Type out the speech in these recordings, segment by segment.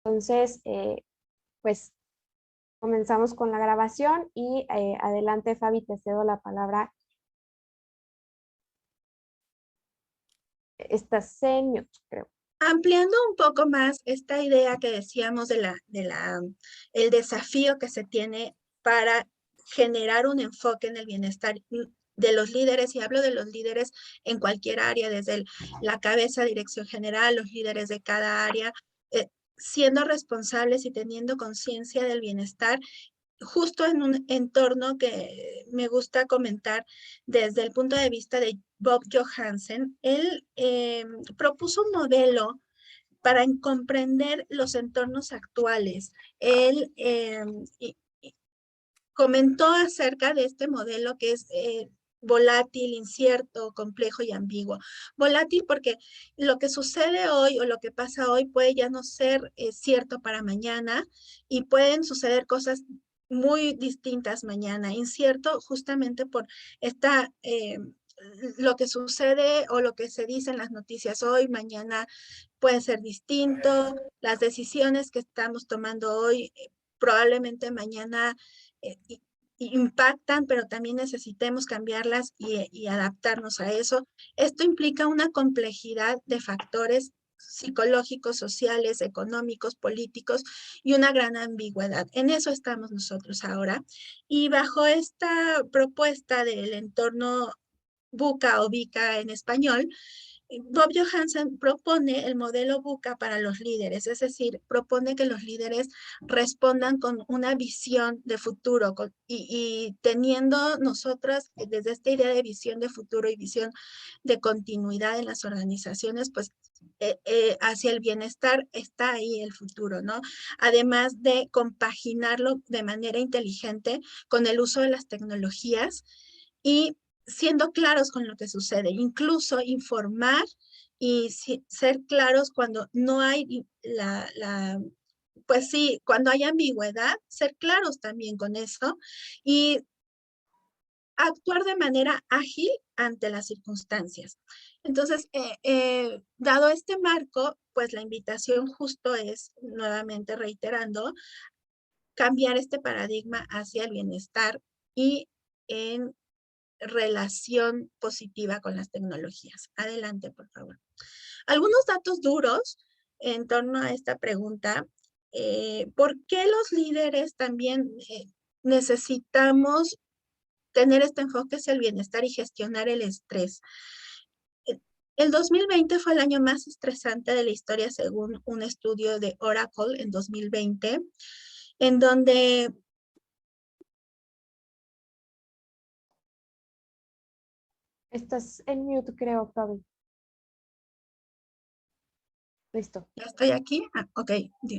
Entonces, pues comenzamos con la grabación y adelante, Fabi, te cedo la palabra. Estás en mute, creo. Ampliando un poco más esta idea que decíamos el desafío que se tiene para generar un enfoque en el bienestar de los líderes, y hablo de los líderes en cualquier área, desde la cabeza, dirección general, los líderes de cada área, siendo responsables y teniendo conciencia del bienestar, justo en un entorno que me gusta comentar desde el punto de vista de Bob Johansen. Él propuso un modelo para comprender los entornos actuales. Él comentó acerca de este modelo que es volátil, incierto, complejo y ambiguo. Volátil porque lo que sucede hoy o lo que pasa hoy puede ya no ser cierto para mañana, y pueden suceder cosas muy distintas mañana. Incierto justamente por esta lo que sucede o lo que se dice en las noticias hoy, mañana puede ser distinto. Las decisiones que estamos tomando hoy probablemente mañana eh, impactan, pero también necesitemos cambiarlas y adaptarnos a eso. Esto implica una complejidad de factores psicológicos, sociales, económicos, políticos, y una gran ambigüedad. En eso estamos nosotros ahora. Y bajo esta propuesta del entorno VUCA o VICA en español, Bob Johansen propone el modelo VUCA para los líderes, es decir, propone que los líderes respondan con una visión de futuro y teniendo nosotras desde esta idea de visión de futuro y visión de continuidad en las organizaciones, pues hacia el bienestar está ahí el futuro, ¿no? Además de compaginarlo de manera inteligente con el uso de las tecnologías y siendo claros con lo que sucede, incluso informar y ser claros cuando no hay pues sí, cuando hay ambigüedad, ser claros también con eso y actuar de manera ágil ante las circunstancias. Entonces, dado este marco, pues la invitación justo es, nuevamente reiterando, cambiar este paradigma hacia el bienestar y en relación positiva con las tecnologías. Adelante, por favor. Algunos datos duros en torno a esta pregunta. ¿Por qué los líderes también necesitamos tener este enfoque hacia el bienestar y gestionar el estrés? El 2020 fue el año más estresante de la historia según un estudio de Oracle en 2020, en donde Estás en mute, creo, Fabi. Listo. ¿Ya estoy aquí? Ok,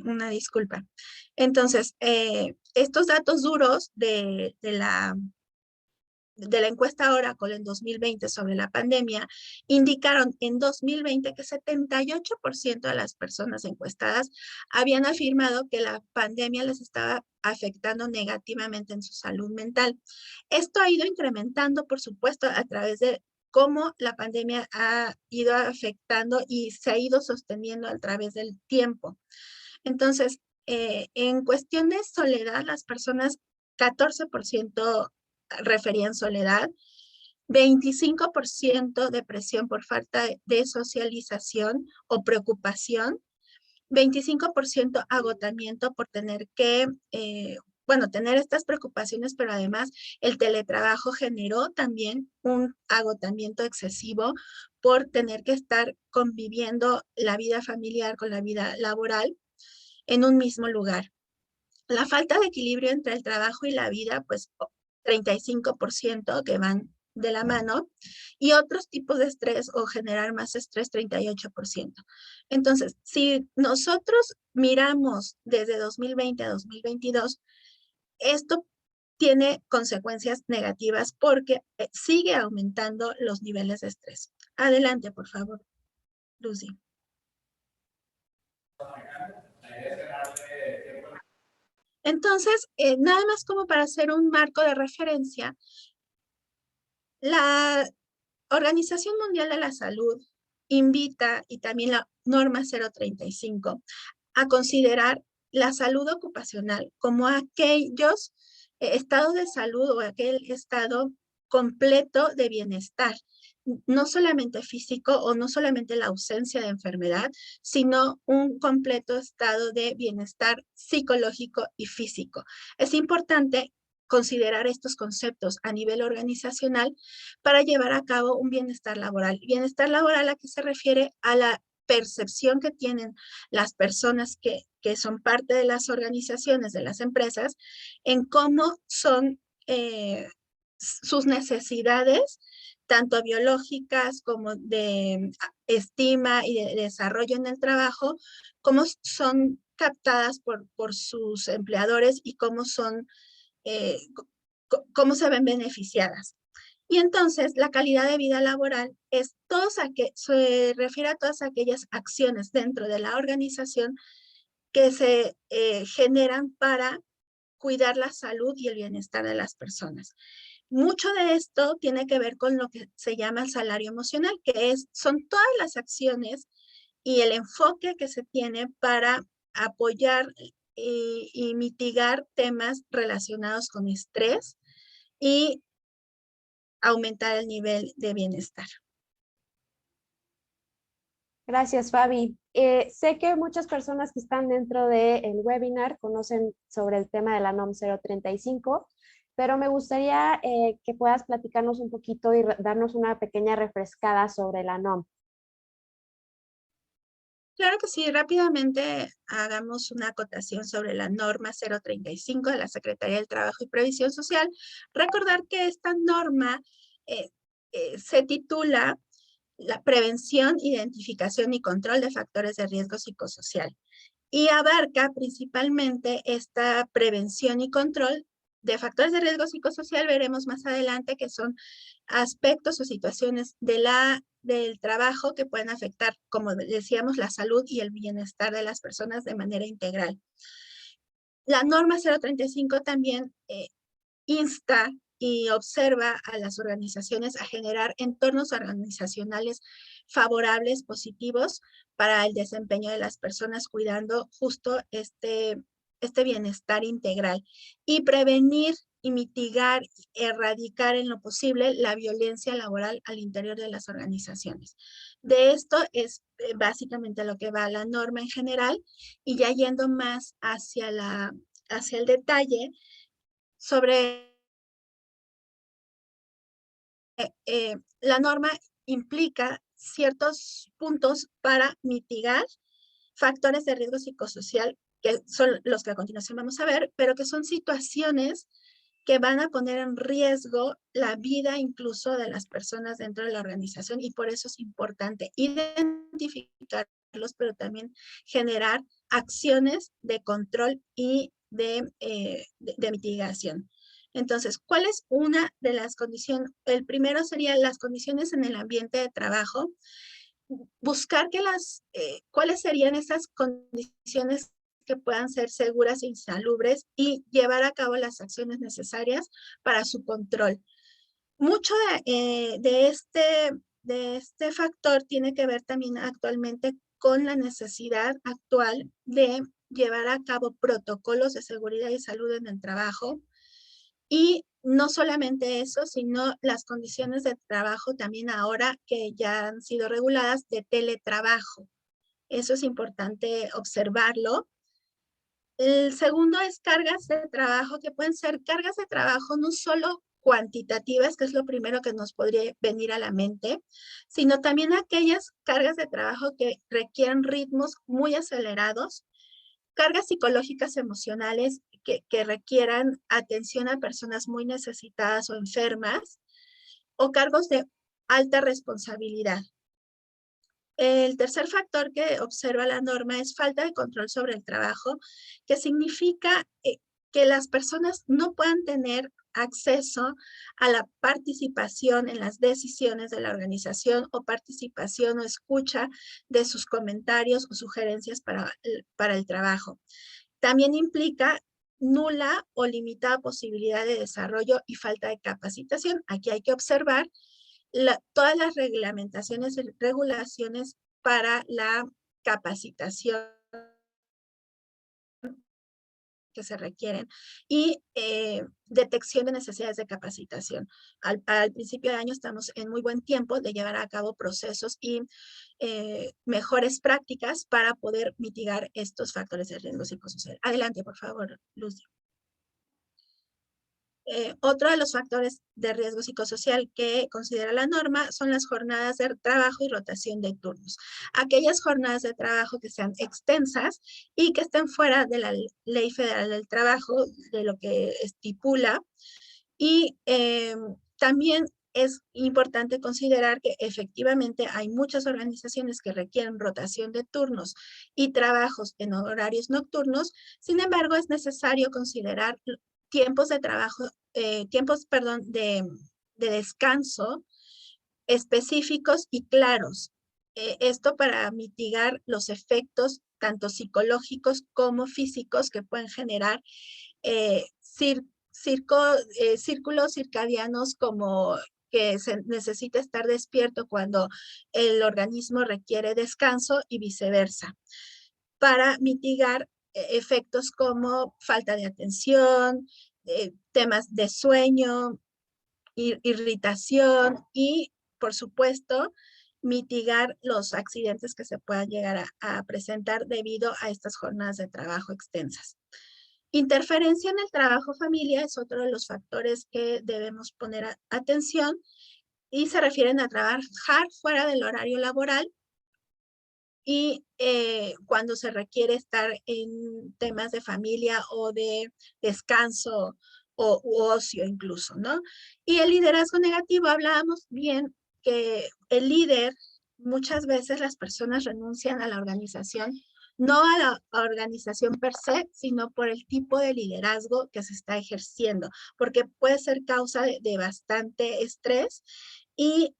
una disculpa. Entonces, estos datos duros de la encuesta Oracle en 2020 sobre la pandemia indicaron en 2020 que 78% de las personas encuestadas habían afirmado que la pandemia les estaba afectando negativamente en su salud mental. Esto ha ido incrementando, por supuesto, a través de cómo la pandemia ha ido afectando y se ha ido sosteniendo a través del tiempo. Entonces, en cuestión de soledad, las personas, 14% referían soledad, 25% depresión por falta de socialización o preocupación, 25% agotamiento por tener que, bueno, tener estas preocupaciones, pero además el teletrabajo generó también un agotamiento excesivo por tener que estar conviviendo la vida familiar con la vida laboral en un mismo lugar. La falta de equilibrio entre el trabajo y la vida, pues 35% que van de la mano, y otros tipos de estrés o generar más estrés, 38%. Entonces, si nosotros miramos desde 2020 a 2022, esto tiene consecuencias negativas porque sigue aumentando los niveles de estrés. Adelante, por favor, Lucy. Entonces, nada más como para hacer un marco de referencia, la Organización Mundial de la Salud invita, y también la norma 035, a considerar la salud ocupacional como aquellos estados de salud o aquel estado completo de bienestar, no solamente físico o no solamente la ausencia de enfermedad, sino un completo estado de bienestar psicológico y físico. Es importante considerar estos conceptos a nivel organizacional para llevar a cabo un bienestar laboral. Bienestar laboral, ¿a qué se refiere? A la percepción que tienen las personas que son parte de las organizaciones, de las empresas, en cómo son sus necesidades, tanto biológicas como de estima y de desarrollo en el trabajo, cómo son captadas por sus empleadores y cómo son, cómo se ven beneficiadas. Y entonces la calidad de vida laboral es se refiere a todas aquellas acciones dentro de la organización que se generan para cuidar la salud y el bienestar de las personas. Mucho de esto tiene que ver con lo que se llama el salario emocional, que son todas las acciones y el enfoque que se tiene para apoyar y mitigar temas relacionados con estrés y aumentar el nivel de bienestar. Gracias, Fabi. Sé que muchas personas que están dentro del webinar conocen sobre el tema de la NOM 035, pero me gustaría que puedas platicarnos un poquito y darnos una pequeña refrescada sobre la NOM. Claro que sí, rápidamente hagamos una acotación sobre la norma 035 de la Secretaría del Trabajo y Previsión Social. Recordar que esta norma se titula la prevención, identificación y control de factores de riesgo psicosocial y abarca principalmente esta prevención y control de factores de riesgo psicosocial. Veremos más adelante que son aspectos o situaciones del trabajo que pueden afectar, como decíamos, la salud y el bienestar de las personas de manera integral. La norma 035 también insta y observa a las organizaciones a generar entornos organizacionales favorables, positivos para el desempeño de las personas, cuidando justo este bienestar integral y prevenir y mitigar, erradicar en lo posible la violencia laboral al interior de las organizaciones. De esto es básicamente lo que va la norma en general, y ya yendo más hacia el detalle sobre la norma implica ciertos puntos para mitigar factores de riesgo psicosocial, que son los que a continuación vamos a ver, pero que son situaciones que van a poner en riesgo la vida incluso de las personas dentro de la organización, y por eso es importante identificarlos, pero también generar acciones de control y de mitigación. Entonces, ¿cuál es una de las condiciones? El primero sería las condiciones en el ambiente de trabajo. Buscar cuáles serían esas condiciones que puedan ser seguras e insalubres y llevar a cabo las acciones necesarias para su control. Mucho de este factor tiene que ver también actualmente con la necesidad actual de llevar a cabo protocolos de seguridad y salud en el trabajo. Y no solamente eso, sino las condiciones de trabajo también ahora que ya han sido reguladas, de teletrabajo. Eso es importante observarlo. El segundo es cargas de trabajo, que pueden ser cargas de trabajo no solo cuantitativas, que es lo primero que nos podría venir a la mente, sino también aquellas cargas de trabajo que requieren ritmos muy acelerados, cargas psicológicas emocionales que requieran atención a personas muy necesitadas o enfermas, o cargos de alta responsabilidad. El tercer factor que observa la norma es falta de control sobre el trabajo, que significa que las personas no puedan tener acceso a la participación en las decisiones de la organización, o participación o escucha de sus comentarios o sugerencias para el trabajo. También implica nula o limitada posibilidad de desarrollo y falta de capacitación. Aquí hay que observar todas las reglamentaciones y regulaciones para la capacitación que se requieren y detección de necesidades de capacitación. Al principio de año estamos en muy buen tiempo de llevar a cabo procesos y mejores prácticas para poder mitigar estos factores de riesgo psicosocial. Adelante, por favor, Lucy. Otro de los factores de riesgo psicosocial que considera la norma son las jornadas de trabajo y rotación de turnos. Aquellas jornadas de trabajo que sean extensas y que estén fuera de la Ley Federal del Trabajo, de lo que estipula. Y también es importante considerar que efectivamente hay muchas organizaciones que requieren rotación de turnos y trabajos en horarios nocturnos. Sin embargo, es necesario considerar tiempos de trabajo, de descanso específicos y claros. Esto para mitigar los efectos tanto psicológicos como físicos que pueden generar círculos circadianos, como que se necesita estar despierto cuando el organismo requiere descanso y viceversa, para mitigar efectos como falta de atención, temas de sueño, irritación y, por supuesto, mitigar los accidentes que se puedan llegar a presentar debido a estas jornadas de trabajo extensas. Interferencia en el trabajo familia es otro de los factores que debemos poner atención y se refieren a trabajar fuera del horario laboral y cuando se requiere estar en temas de familia o de descanso u ocio incluso, ¿no? Y el liderazgo negativo, hablábamos bien que el líder, muchas veces las personas renuncian a la organización, no a la organización per se, sino por el tipo de liderazgo que se está ejerciendo, porque puede ser causa de bastante estrés y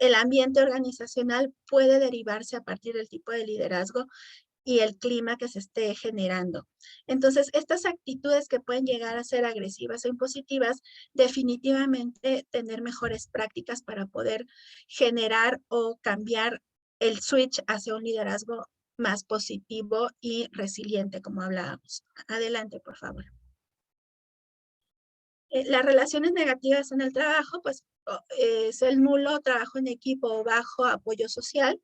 el ambiente organizacional puede derivarse a partir del tipo de liderazgo y el clima que se esté generando. Entonces, estas actitudes que pueden llegar a ser agresivas o impositivas, definitivamente tener mejores prácticas para poder generar o cambiar el switch hacia un liderazgo más positivo y resiliente, como hablábamos. Adelante, por favor. Las relaciones negativas en el trabajo, pues es el nulo trabajo en equipo o bajo apoyo social,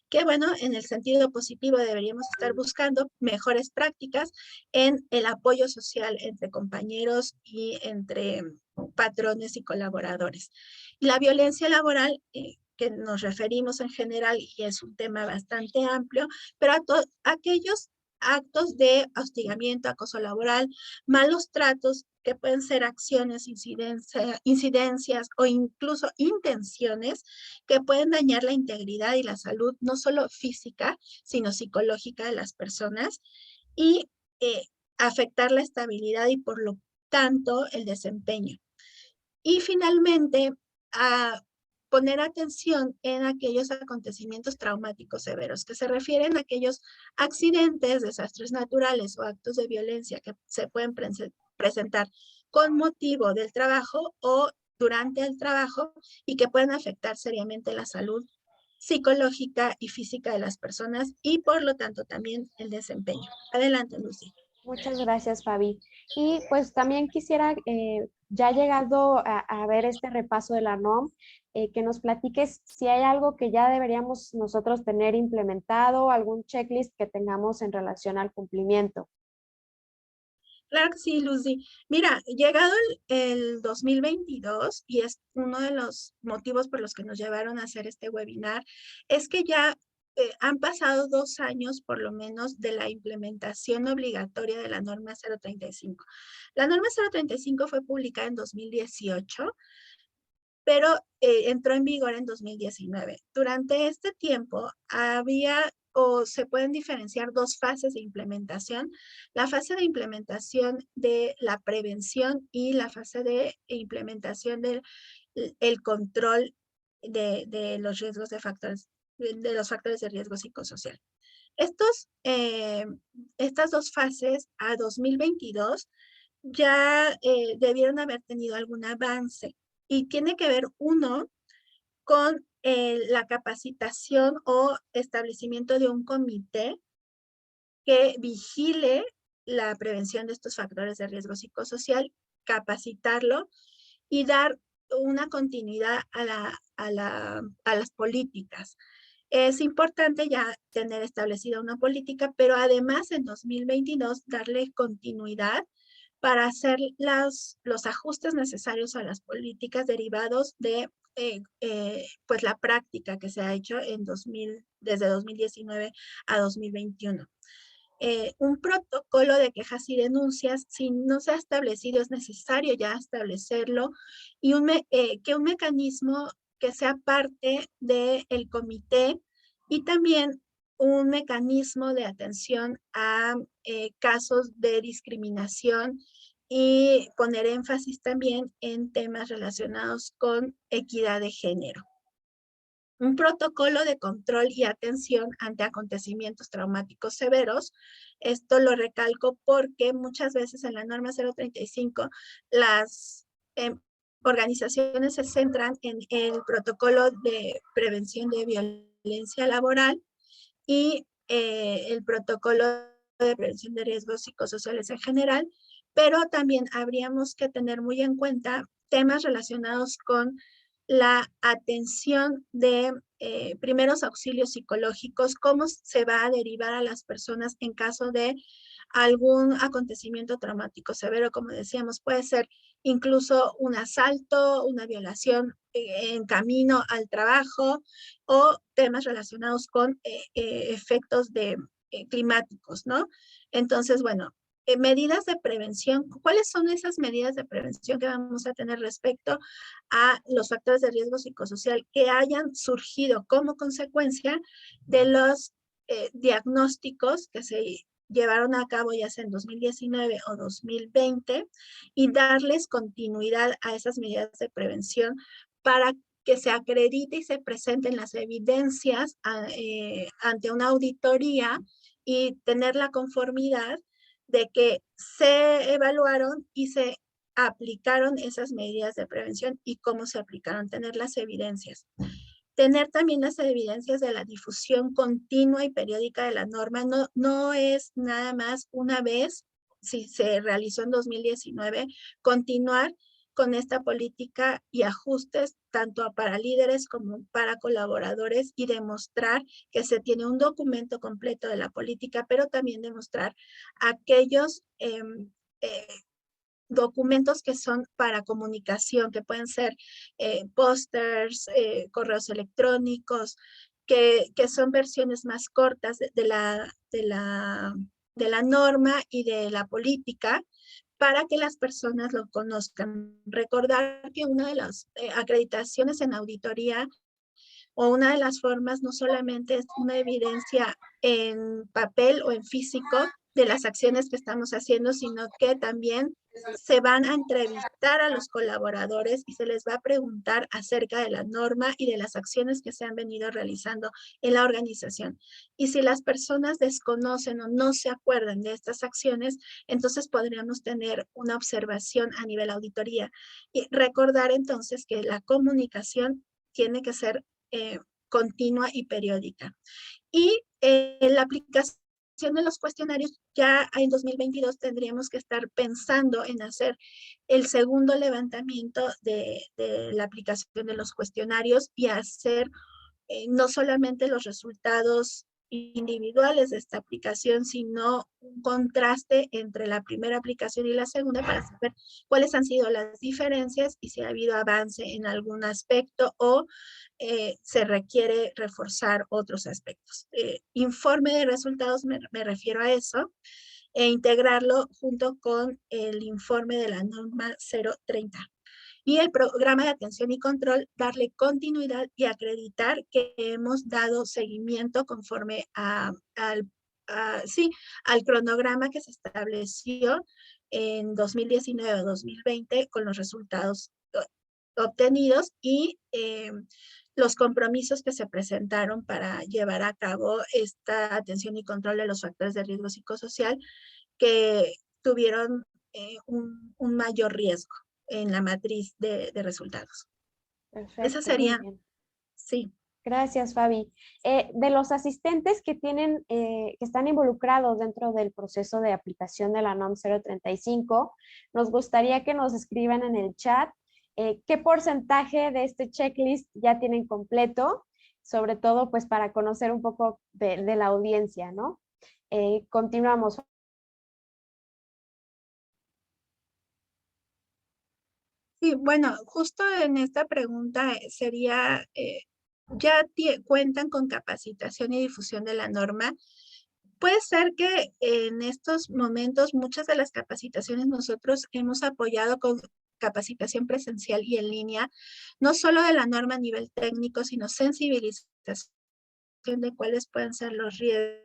que bueno, en el sentido positivo deberíamos estar buscando mejores prácticas en el apoyo social entre compañeros y entre patrones y colaboradores. La violencia laboral, que nos referimos en general, y es un tema bastante amplio, pero a aquellos actos de hostigamiento, acoso laboral, malos tratos, que pueden ser acciones, incidencias o incluso intenciones que pueden dañar la integridad y la salud, no solo física, sino psicológica de las personas y afectar la estabilidad y por lo tanto el desempeño. Y finalmente, a poner atención en aquellos acontecimientos traumáticos severos, que se refieren a aquellos accidentes, desastres naturales o actos de violencia que se pueden presentar con motivo del trabajo o durante el trabajo y que pueden afectar seriamente la salud psicológica y física de las personas y por lo tanto también el desempeño. Adelante, Lucy. Muchas gracias, Fabi. Y pues también quisiera, ya llegado a ver este repaso de la NOM, que nos platiques si hay algo que ya deberíamos nosotros tener implementado, algún checklist que tengamos en relación al cumplimiento. Claro que sí, Lucy. Mira, llegado el 2022, y es uno de los motivos por los que nos llevaron a hacer este webinar, es que ya han pasado 2 años por lo menos de la implementación obligatoria de la norma 035. La norma 035 fue publicada en 2018, pero entró en vigor en 2019. Durante este tiempo había o se pueden diferenciar 2 fases de implementación: la fase de implementación de la prevención y la fase de implementación del control de los riesgos de los factores de riesgo psicosocial. Estas 2 fases a 2022 ya debieron haber tenido algún avance y tiene que ver uno con la capacitación o establecimiento de un comité que vigile la prevención de estos factores de riesgo psicosocial, capacitarlo y dar una continuidad a las políticas. Es importante ya tener establecida una política, pero además en 2022 darle continuidad para hacer los ajustes necesarios a las políticas derivados de pues la práctica que se ha hecho desde 2019 a 2021. Un protocolo de quejas y denuncias, si no se ha establecido, es necesario ya establecerlo y que un mecanismo que sea parte del comité y también un mecanismo de atención a casos de discriminación y poner énfasis también en temas relacionados con equidad de género. Un protocolo de control y atención ante acontecimientos traumáticos severos. Esto lo recalco porque muchas veces en la norma 035 las organizaciones se centran en el protocolo de prevención de violencia laboral y el protocolo de prevención de riesgos psicosociales en general, pero también habríamos que tener muy en cuenta temas relacionados con la atención de primeros auxilios psicológicos, cómo se va a derivar a las personas en caso de algún acontecimiento traumático severo, como decíamos, puede ser incluso un asalto, una violación en camino al trabajo o temas relacionados con efectos climáticos, ¿no? Entonces, bueno, medidas de prevención. ¿Cuáles son esas medidas de prevención que vamos a tener respecto a los factores de riesgo psicosocial que hayan surgido como consecuencia de los diagnósticos que se llevaron a cabo ya sea en 2019 o 2020 y darles continuidad a esas medidas de prevención para que se acredite y se presenten las evidencias ante una auditoría y tener la conformidad de que se evaluaron y se aplicaron esas medidas de prevención y cómo se aplicaron, tener las evidencias. Tener también las evidencias de la difusión continua y periódica de la norma. No es nada más una vez, si se realizó en 2019, continuar con esta política y ajustes tanto para líderes como para colaboradores y demostrar que se tiene un documento completo de la política, pero también demostrar aquellos documentos que son para comunicación, que pueden ser pósters, correos electrónicos, que son versiones más cortas de la norma y de la política para que las personas lo conozcan. Recordar que una de las acreditaciones en auditoría o una de las formas no solamente es una evidencia en papel o en físico de las acciones que estamos haciendo, sino que también se van a entrevistar a los colaboradores y se les va a preguntar acerca de la norma y de las acciones que se han venido realizando en la organización. Y si las personas desconocen o no se acuerdan de estas acciones, entonces podríamos tener una observación a nivel auditoría. Y recordar entonces que la comunicación tiene que ser continua y periódica. Y la aplicación de los cuestionarios, ya en 2022 tendríamos que estar pensando en hacer el segundo levantamiento de la aplicación de los cuestionarios y hacer no solamente los resultados individuales de esta aplicación, sino un contraste entre la primera aplicación y la segunda para saber cuáles han sido las diferencias y si ha habido avance en algún aspecto o se requiere reforzar otros aspectos. Informe de resultados, me refiero a eso, e integrarlo junto con el informe de la norma 030. Y el programa de atención y control, darle continuidad y acreditar que hemos dado seguimiento conforme al cronograma que se estableció en 2019 o 2020 con los resultados obtenidos y los compromisos que se presentaron para llevar a cabo esta atención y control de los factores de riesgo psicosocial que tuvieron un mayor riesgo en la matriz de resultados. Esas Perfecto, muy serían, bien. sí. Gracias, Fabi. De los asistentes que tienen, que están involucrados dentro del proceso de aplicación de la NOM 035, nos gustaría que nos escriban en el chat qué porcentaje de este checklist ya tienen completo, sobre todo pues para conocer un poco de la audiencia, ¿no? Continuamos. Sí, bueno, justo en esta pregunta sería, ¿ya cuentan con capacitación y difusión de la norma? Puede ser que en estos momentos muchas de las capacitaciones nosotros hemos apoyado con capacitación presencial y en línea, no solo de la norma a nivel técnico, sino sensibilización de cuáles pueden ser los riesgos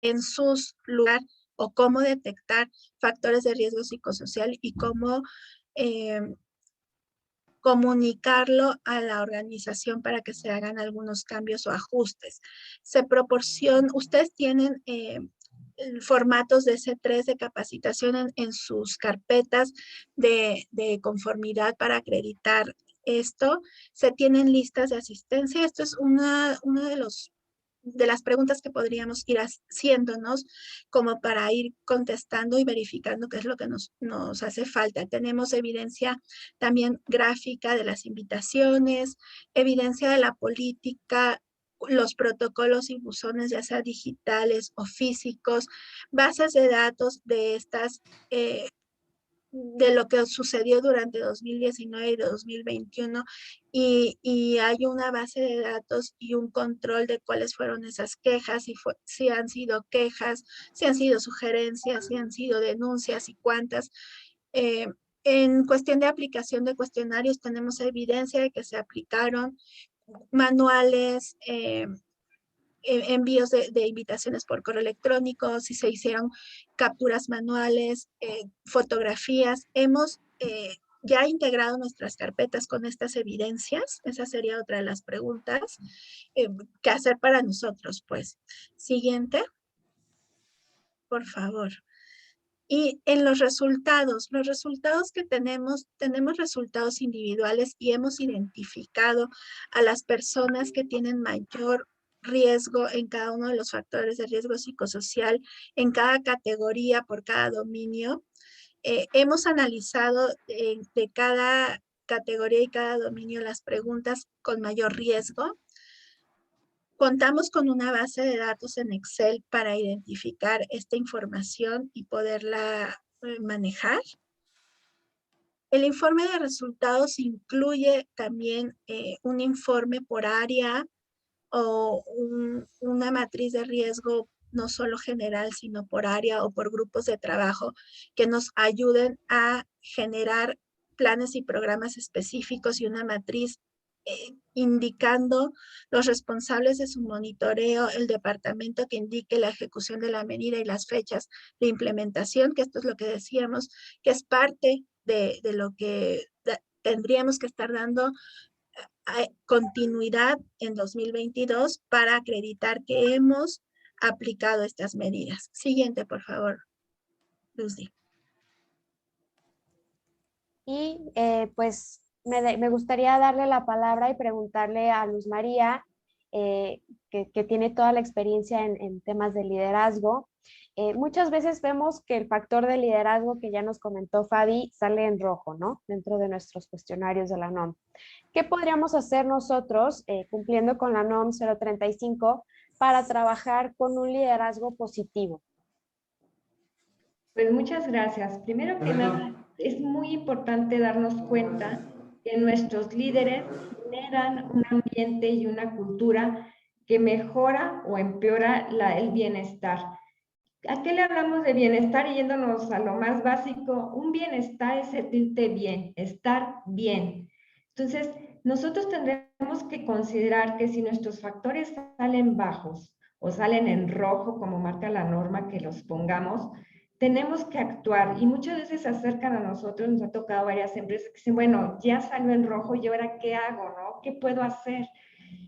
en sus lugares o cómo detectar factores de riesgo psicosocial y cómo eh, comunicarlo a la organización para que se hagan algunos cambios o ajustes. Se proporciona, ustedes tienen formatos de C3 de capacitación en sus carpetas de conformidad para acreditar esto. Se tienen listas de asistencia. Esto es una de las preguntas que podríamos ir haciéndonos como para ir contestando y verificando qué es lo que nos hace falta. Tenemos evidencia también gráfica de las invitaciones, evidencia de la política, los protocolos y buzones, ya sea digitales o físicos, bases de datos de estas de lo que sucedió durante 2019 y 2021 y hay una base de datos y un control de cuáles fueron esas quejas, si han sido quejas, si han sido sugerencias, si han sido denuncias y cuántas. Eh, en cuestión de aplicación de cuestionarios tenemos evidencia de que se aplicaron manuales, envíos de invitaciones por correo electrónico, si se hicieron capturas manuales, fotografías. Hemos ya integrado nuestras carpetas con estas evidencias. Esa sería otra de las preguntas que hacer para nosotros, pues. Siguiente, por favor. Y en los resultados que tenemos resultados individuales y hemos identificado a las personas que tienen mayor riesgo en cada uno de los factores de riesgo psicosocial, en cada categoría, por cada dominio. Hemos analizado de cada categoría y cada dominio las preguntas con mayor riesgo. Contamos con una base de datos en Excel para identificar esta información y poderla manejar. El informe de resultados incluye también un informe por área o una matriz de riesgo no solo general, sino por área o por grupos de trabajo que nos ayuden a generar planes y programas específicos y una matriz indicando los responsables de su monitoreo, el departamento que indique la ejecución de la medida y las fechas de implementación, que esto es lo que decíamos, que es parte de lo que tendríamos que estar dando continuidad en 2022 para acreditar que hemos aplicado estas medidas. Siguiente, por favor, Lucy. Y pues me gustaría darle la palabra y preguntarle a Luz María, que tiene toda la experiencia en temas de liderazgo. Muchas veces vemos que el factor de liderazgo que ya nos comentó Fabi sale en rojo, ¿no? Dentro de nuestros cuestionarios de la NOM. ¿Qué podríamos hacer nosotros, cumpliendo con la NOM 035, para trabajar con un liderazgo positivo? Pues muchas gracias. Primero que nada, es muy importante darnos cuenta que nuestros líderes generan un ambiente y una cultura que mejora o empeora el bienestar. ¿A qué le hablamos de bienestar? Yéndonos a lo más básico, un bienestar es sentirte bien, estar bien. Entonces, nosotros tendremos que considerar que si nuestros factores salen bajos o salen en rojo, como marca la norma que los pongamos, tenemos que actuar y muchas veces se acercan a nosotros, nos ha tocado varias empresas que dicen, bueno, ya salió en rojo y ahora ¿qué hago? ¿No? ¿Qué puedo hacer?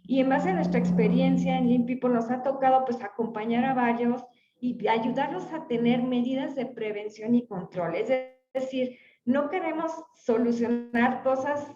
Y en base a nuestra experiencia en Lean People nos ha tocado pues acompañar a varios y ayudarlos a tener medidas de prevención y control. Es decir, no queremos solucionar cosas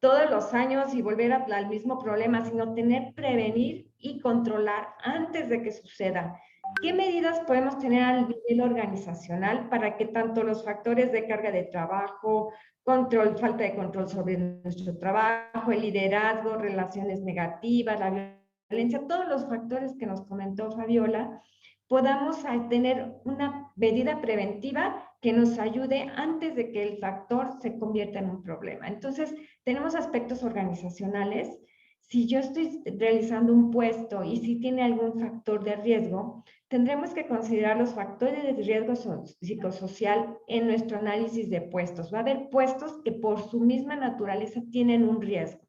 todos los años y volver al mismo problema, sino prevenir y controlar antes de que suceda. ¿Qué medidas podemos tener a nivel organizacional para que tanto los factores de carga de trabajo, falta de control sobre nuestro trabajo, el liderazgo, relaciones negativas, la violencia, todos los factores que nos comentó Fabiola, podamos tener una medida preventiva que nos ayude antes de que el factor se convierta en un problema? Entonces, tenemos aspectos organizacionales. Si yo estoy realizando un puesto y si tiene algún factor de riesgo, tendremos que considerar los factores de riesgo psicosocial en nuestro análisis de puestos. Va a haber puestos que por su misma naturaleza tienen un riesgo.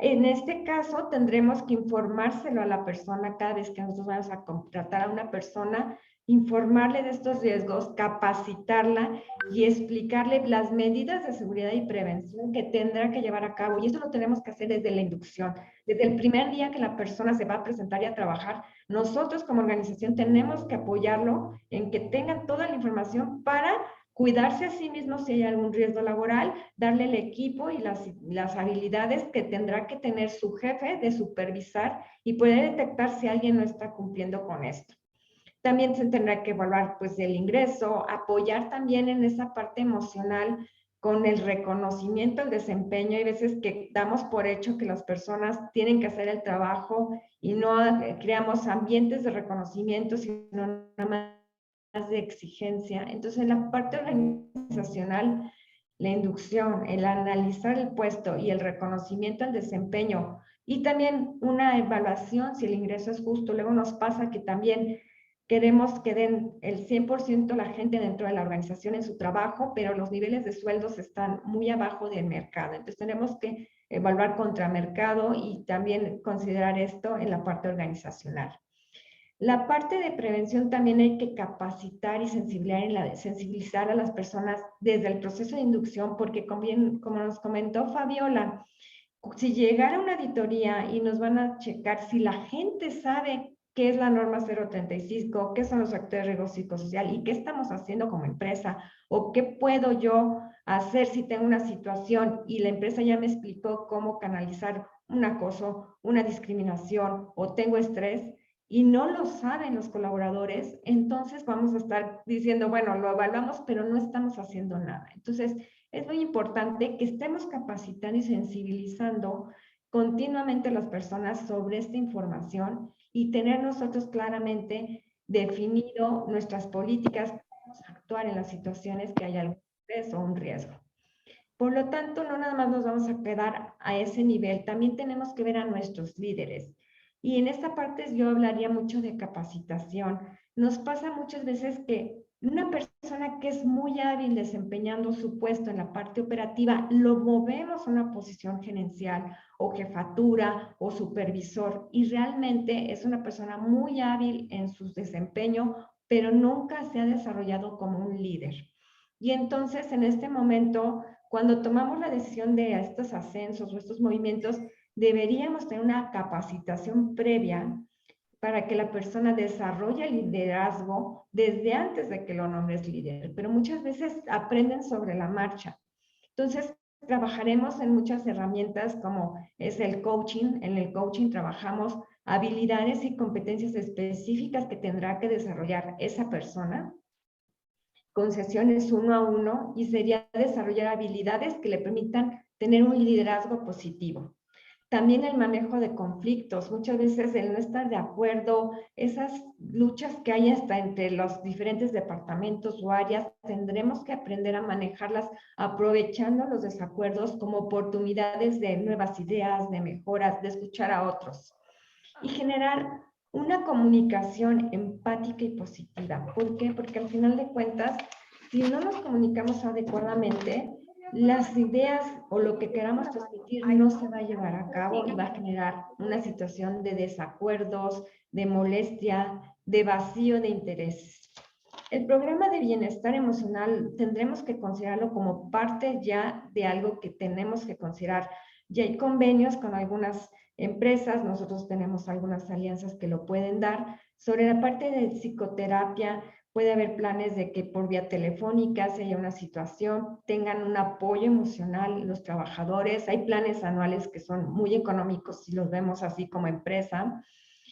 En este caso, tendremos que informárselo a la persona cada vez que nosotros vamos a contratar a una persona, informarle de estos riesgos, capacitarla y explicarle las medidas de seguridad y prevención que tendrá que llevar a cabo. Y eso lo tenemos que hacer desde la inducción. Desde el primer día que la persona se va a presentar y a trabajar, nosotros como organización tenemos que apoyarlo en que tengan toda la información para cuidarse a sí mismo si hay algún riesgo laboral, darle el equipo y las habilidades que tendrá que tener su jefe de supervisar y poder detectar si alguien no está cumpliendo con esto. También se tendrá que evaluar pues el ingreso, apoyar también en esa parte emocional con el reconocimiento, el desempeño. Hay veces que damos por hecho que las personas tienen que hacer el trabajo y no creamos ambientes de reconocimiento, sino nada más de exigencia. Entonces, en la parte organizacional, la inducción, el analizar el puesto y el reconocimiento al desempeño y también una evaluación si el ingreso es justo. Luego nos pasa que también queremos que den el 100% la gente dentro de la organización en su trabajo, pero los niveles de sueldos están muy abajo del mercado. Entonces, tenemos que evaluar contra mercado y también considerar esto en la parte organizacional. La parte de prevención también hay que capacitar y sensibilizar a las personas desde el proceso de inducción, porque como nos comentó Fabiola, si llegara una auditoría y nos van a checar si la gente sabe qué es la norma 035, qué son los factores de riesgo psicosocial y qué estamos haciendo como empresa, o qué puedo yo hacer si tengo una situación y la empresa ya me explicó cómo canalizar un acoso, una discriminación o tengo estrés, y no lo saben los colaboradores, entonces vamos a estar diciendo, bueno, lo evaluamos, pero no estamos haciendo nada. Entonces, es muy importante que estemos capacitando y sensibilizando continuamente a las personas sobre esta información y tener nosotros claramente definido nuestras políticas para actuar en las situaciones que hay algún estrés o un riesgo. Por lo tanto, no nada más nos vamos a quedar a ese nivel, también tenemos que ver a nuestros líderes. Y en esta parte yo hablaría mucho de capacitación. Nos pasa muchas veces que una persona que es muy hábil desempeñando su puesto en la parte operativa, lo movemos a una posición gerencial o jefatura o supervisor y realmente es una persona muy hábil en su desempeño, pero nunca se ha desarrollado como un líder. Y entonces en este momento, cuando tomamos la decisión de estos ascensos o estos movimientos, deberíamos tener una capacitación previa para que la persona desarrolle el liderazgo desde antes de que lo nombres líder, pero muchas veces aprenden sobre la marcha. Entonces, trabajaremos en muchas herramientas como es el coaching. En el coaching trabajamos habilidades y competencias específicas que tendrá que desarrollar esa persona con sesiones 1 a 1 y sería desarrollar habilidades que le permitan tener un liderazgo positivo. También el manejo de conflictos, muchas veces el no estar de acuerdo, esas luchas que hay hasta entre los diferentes departamentos o áreas, tendremos que aprender a manejarlas aprovechando los desacuerdos como oportunidades de nuevas ideas, de mejoras, de escuchar a otros y generar una comunicación empática y positiva. ¿Por qué? Porque al final de cuentas, si no nos comunicamos adecuadamente, las ideas o lo que queramos transmitir no se va a llevar a cabo y va a generar una situación de desacuerdos, de molestia, de vacío de intereses. El programa de bienestar emocional tendremos que considerarlo como parte ya de algo que tenemos que considerar. Ya hay convenios con algunas empresas, nosotros tenemos algunas alianzas que lo pueden dar sobre la parte de psicoterapia. Puede haber planes de que por vía telefónica, si hay una situación, tengan un apoyo emocional los trabajadores. Hay planes anuales que son muy económicos si los vemos así como empresa.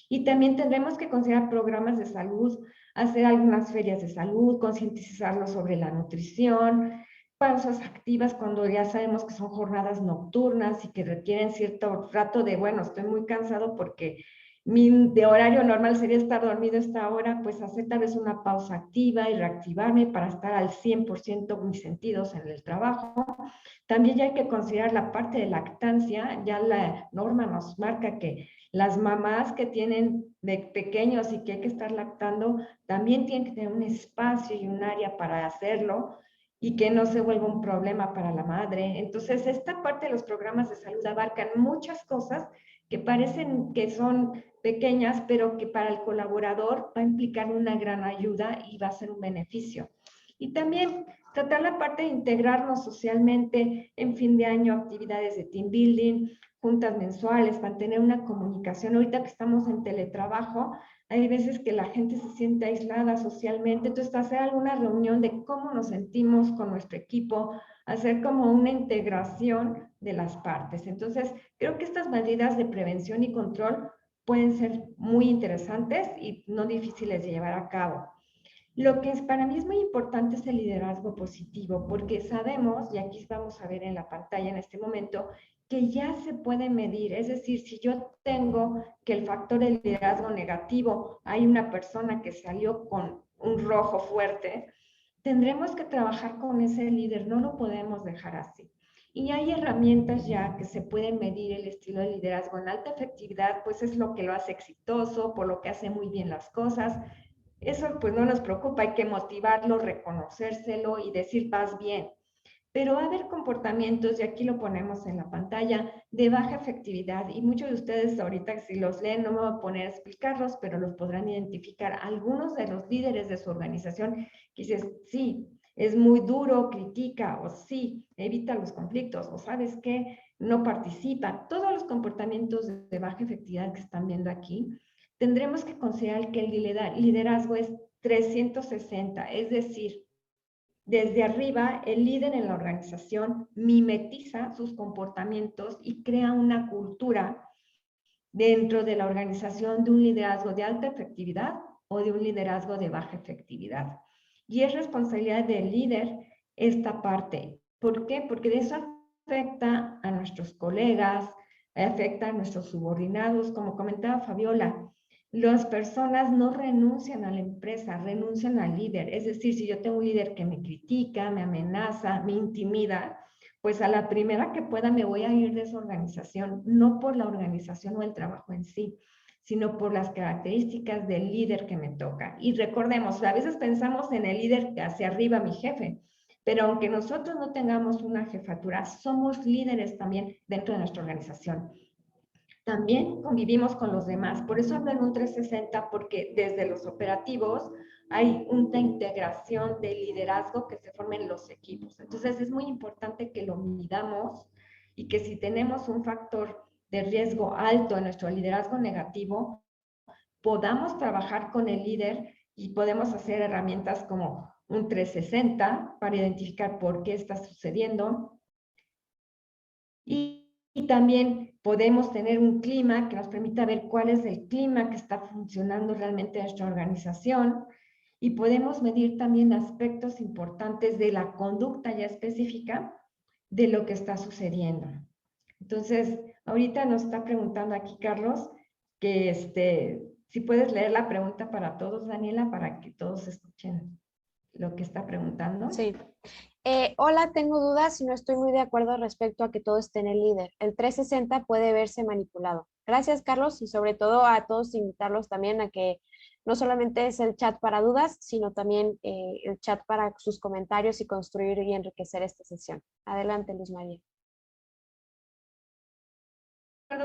Y también tendremos que considerar programas de salud, hacer algunas ferias de salud, concientizarlos sobre la nutrición, pausas activas cuando ya sabemos que son jornadas nocturnas y que requieren cierto rato de, bueno, estoy muy cansado porque de horario normal sería estar dormido a esta hora, pues hacer tal vez una pausa activa y reactivarme para estar al 100% mis sentidos en el trabajo. También ya hay que considerar la parte de lactancia. Ya la norma nos marca que las mamás que tienen de pequeños y que hay que estar lactando, también tienen que tener un espacio y un área para hacerlo y que no se vuelva un problema para la madre. Entonces, esta parte de los programas de salud abarcan muchas cosas que parecen que son pequeñas, pero que para el colaborador va a implicar una gran ayuda y va a ser un beneficio. Y también tratar la parte de integrarnos socialmente en fin de año, actividades de team building, juntas mensuales, mantener una comunicación. Ahorita que estamos en teletrabajo, hay veces que la gente se siente aislada socialmente, entonces hacer alguna reunión de cómo nos sentimos con nuestro equipo, hacer como una integración de las partes. Entonces, creo que estas medidas de prevención y control pueden ser muy interesantes y no difíciles de llevar a cabo. Lo que para mí es muy importante es el liderazgo positivo, porque sabemos, y aquí vamos a ver en la pantalla en este momento, que ya se puede medir. Es decir, si yo tengo que el factor del liderazgo negativo, hay una persona que salió con un rojo fuerte, tendremos que trabajar con ese líder, no lo podemos dejar así. Y hay herramientas ya que se pueden medir el estilo de liderazgo en alta efectividad, pues es lo que lo hace exitoso, por lo que hace muy bien las cosas. Eso pues no nos preocupa, hay que motivarlo, reconocérselo y decir vas bien. Pero va a haber comportamientos, y aquí lo ponemos en la pantalla, de baja efectividad, y muchos de ustedes ahorita si los leen no me voy a poner a explicarlos, pero los podrán identificar. Algunos de los líderes de su organización que dices, sí, es muy duro, critica, o sí, evita los conflictos, o sabes qué, no participa. Todos los comportamientos de baja efectividad que están viendo aquí, tendremos que considerar que el liderazgo es 360, es decir, desde arriba, el líder en la organización mimetiza sus comportamientos y crea una cultura dentro de la organización de un liderazgo de alta efectividad o de un liderazgo de baja efectividad. Y es responsabilidad del líder esta parte. ¿Por qué? Porque de eso afecta a nuestros colegas, afecta a nuestros subordinados. Como comentaba Fabiola, las personas no renuncian a la empresa, renuncian al líder. Es decir, si yo tengo un líder que me critica, me amenaza, me intimida, pues a la primera que pueda me voy a ir de esa organización, no por la organización o el trabajo en sí, sino por las características del líder que me toca. Y recordemos, a veces pensamos en el líder hacia arriba, mi jefe, pero aunque nosotros no tengamos una jefatura, somos líderes también dentro de nuestra organización. También convivimos con los demás, por eso hablo en un 360, porque desde los operativos hay una integración de liderazgo que se formen los equipos. Entonces es muy importante que lo midamos y que si tenemos un factor de riesgo alto en nuestro liderazgo negativo, podamos trabajar con el líder y podemos hacer herramientas como un 360 para identificar por qué está sucediendo. Y también podemos tener un clima que nos permita ver cuál es el clima que está funcionando realmente en nuestra organización, y podemos medir también aspectos importantes de la conducta ya específica de lo que está sucediendo. Entonces, ahorita nos está preguntando aquí Carlos que si puedes leer la pregunta para todos, Daniela, para que todos escuchen lo que está preguntando. Sí. Hola, tengo dudas y no estoy muy de acuerdo respecto a que todo esté en el líder. El 360 puede verse manipulado. Gracias, Carlos, y sobre todo a todos invitarlos también a que no solamente es el chat para dudas, sino también el chat para sus comentarios y construir y enriquecer esta sesión. Adelante, Luz María.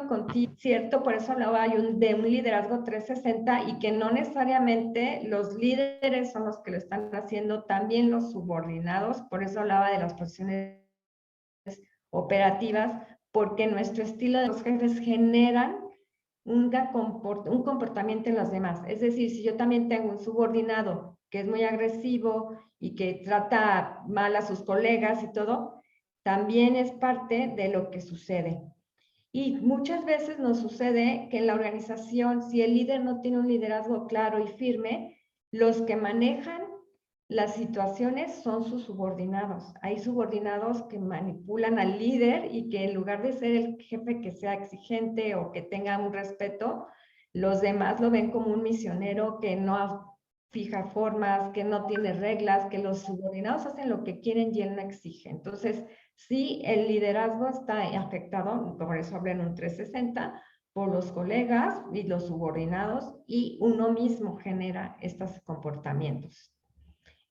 Contigo, cierto, por eso hablaba de un liderazgo 360 y que no necesariamente los líderes son los que lo están haciendo, también los subordinados. Por eso hablaba de las posiciones operativas, porque nuestro estilo de los jefes generan un comportamiento en los demás. Es decir, si yo también tengo un subordinado que es muy agresivo y que trata mal a sus colegas y todo, también es parte de lo que sucede. Y muchas veces nos sucede que en la organización, si el líder no tiene un liderazgo claro y firme, los que manejan las situaciones son sus subordinados. Hay subordinados que manipulan al líder y que en lugar de ser el jefe que sea exigente o que tenga un respeto, los demás lo ven como un misionero que no fija formas, que no tiene reglas, que los subordinados hacen lo que quieren y él no exige. Entonces, sí, el liderazgo está afectado, por eso hablo en un 360, por los colegas y los subordinados, y uno mismo genera estos comportamientos.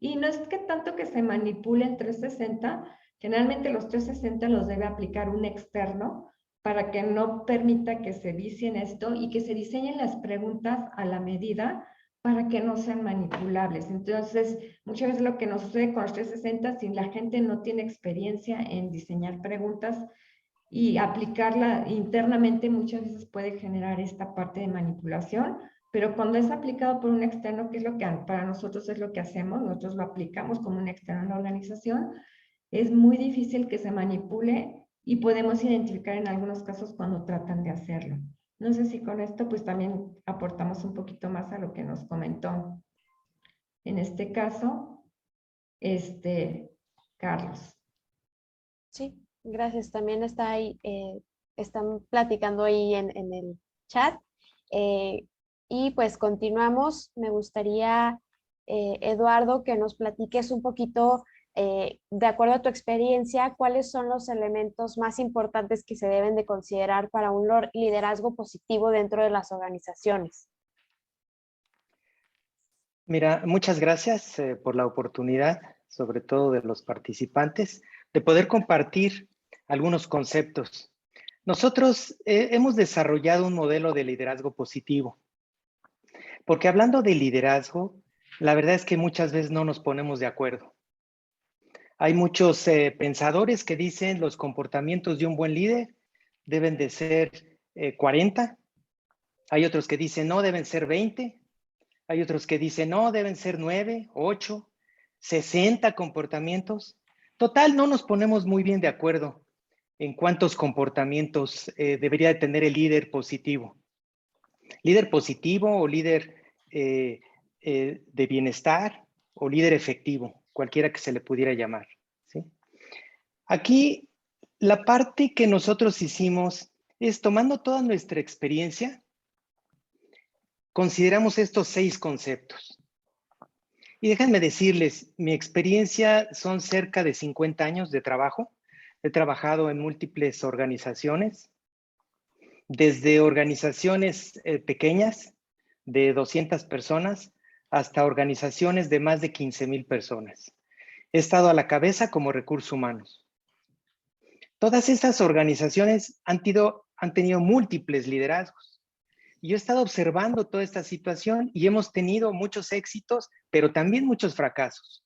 Y no es que tanto que se manipule en 360, generalmente los 360 los debe aplicar un externo para que no permita que se vicien esto y que se diseñen las preguntas a la medida para que no sean manipulables. Entonces, muchas veces lo que nos sucede con los 360, si la gente no tiene experiencia en diseñar preguntas y aplicarla internamente, muchas veces puede generar esta parte de manipulación, pero cuando es aplicado por un externo, que es lo que para nosotros es lo que hacemos, nosotros lo aplicamos como un externo en la organización, es muy difícil que se manipule y podemos identificar en algunos casos cuando tratan de hacerlo. No sé si con esto pues también aportamos un poquito más a lo que nos comentó. En este caso, Carlos. Sí, gracias. También está ahí, están platicando ahí en el chat. Y pues continuamos. Me gustaría, Eduardo, que nos platiques un poquito, de acuerdo a tu experiencia, cuáles son los elementos más importantes que se deben de considerar para un liderazgo positivo dentro de las organizaciones. Mira, muchas gracias por la oportunidad, sobre todo de los participantes, de poder compartir algunos conceptos. Nosotros hemos desarrollado un modelo de liderazgo positivo, porque hablando de liderazgo, la verdad es que muchas veces no nos ponemos de acuerdo. Hay muchos pensadores que dicen los comportamientos de un buen líder deben de ser 40. Hay otros que dicen no, deben ser 20. Hay otros que dicen no, deben ser 9, 8, 60 comportamientos. Total, no nos ponemos muy bien de acuerdo en cuántos comportamientos debería de tener el líder positivo. Líder positivo o líder de bienestar o líder efectivo, cualquiera que se le pudiera llamar, ¿sí? Aquí la parte que nosotros hicimos es tomando toda nuestra experiencia, consideramos estos 6 conceptos. Y déjenme decirles, mi experiencia son cerca de 50 años de trabajo. He trabajado en múltiples organizaciones, desde organizaciones pequeñas de 200 personas hasta organizaciones de más de 15,000 personas. He estado a la cabeza como recursos humanos. Todas estas organizaciones han tenido múltiples liderazgos. Y yo he estado observando toda esta situación y hemos tenido muchos éxitos, pero también muchos fracasos.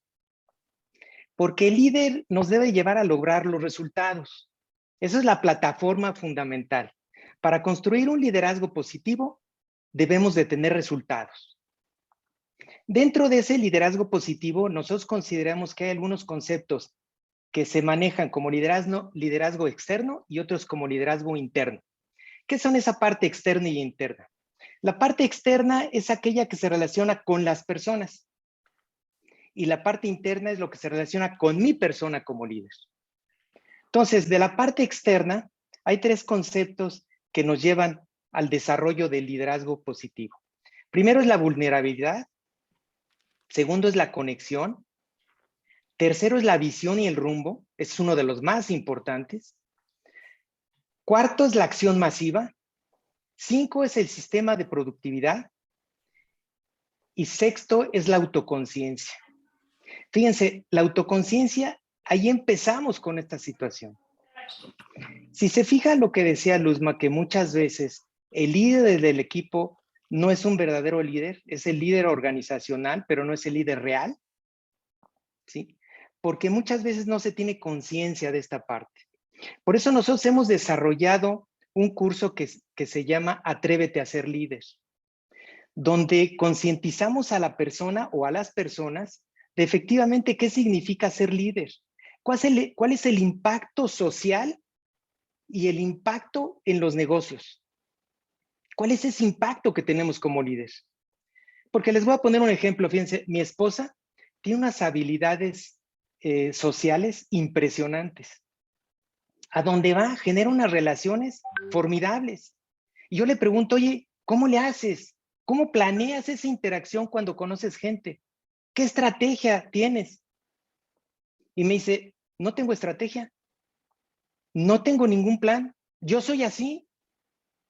Porque el líder nos debe llevar a lograr los resultados. Esa es la plataforma fundamental. Para construir un liderazgo positivo, debemos de tener resultados. Dentro de ese liderazgo positivo, nosotros consideramos que hay algunos conceptos que se manejan como liderazgo externo y otros como liderazgo interno. ¿Qué son esa parte externa y interna? La parte externa es aquella que se relaciona con las personas y la parte interna es lo que se relaciona con mi persona como líder. Entonces, de la parte externa, hay 3 conceptos que nos llevan al desarrollo del liderazgo positivo. Primero es la vulnerabilidad, segundo es la conexión, tercero es la visión y el rumbo, es uno de los más importantes. Cuarto es la acción masiva. 5 es el sistema de productividad. Y sexto es la autoconciencia. Fíjense, la autoconciencia, ahí empezamos con esta situación. Si se fijan lo que decía Luzma, que muchas veces el líder del equipo no es un verdadero líder, es el líder organizacional, pero no es el líder real, ¿sí? Porque muchas veces no se tiene conciencia de esta parte. Por eso nosotros hemos desarrollado un curso que se llama Atrévete a ser líder, donde concientizamos a la persona o a las personas de efectivamente qué significa ser líder, cuál es el impacto social y el impacto en los negocios. ¿Cuál es ese impacto que tenemos como líder? Porque les voy a poner un ejemplo. Fíjense, mi esposa tiene unas habilidades sociales impresionantes. A donde va, genera unas relaciones formidables. Y yo le pregunto, oye, ¿cómo le haces? ¿Cómo planeas esa interacción cuando conoces gente? ¿Qué estrategia tienes? Y me dice, no tengo estrategia. No tengo ningún plan. Yo soy así.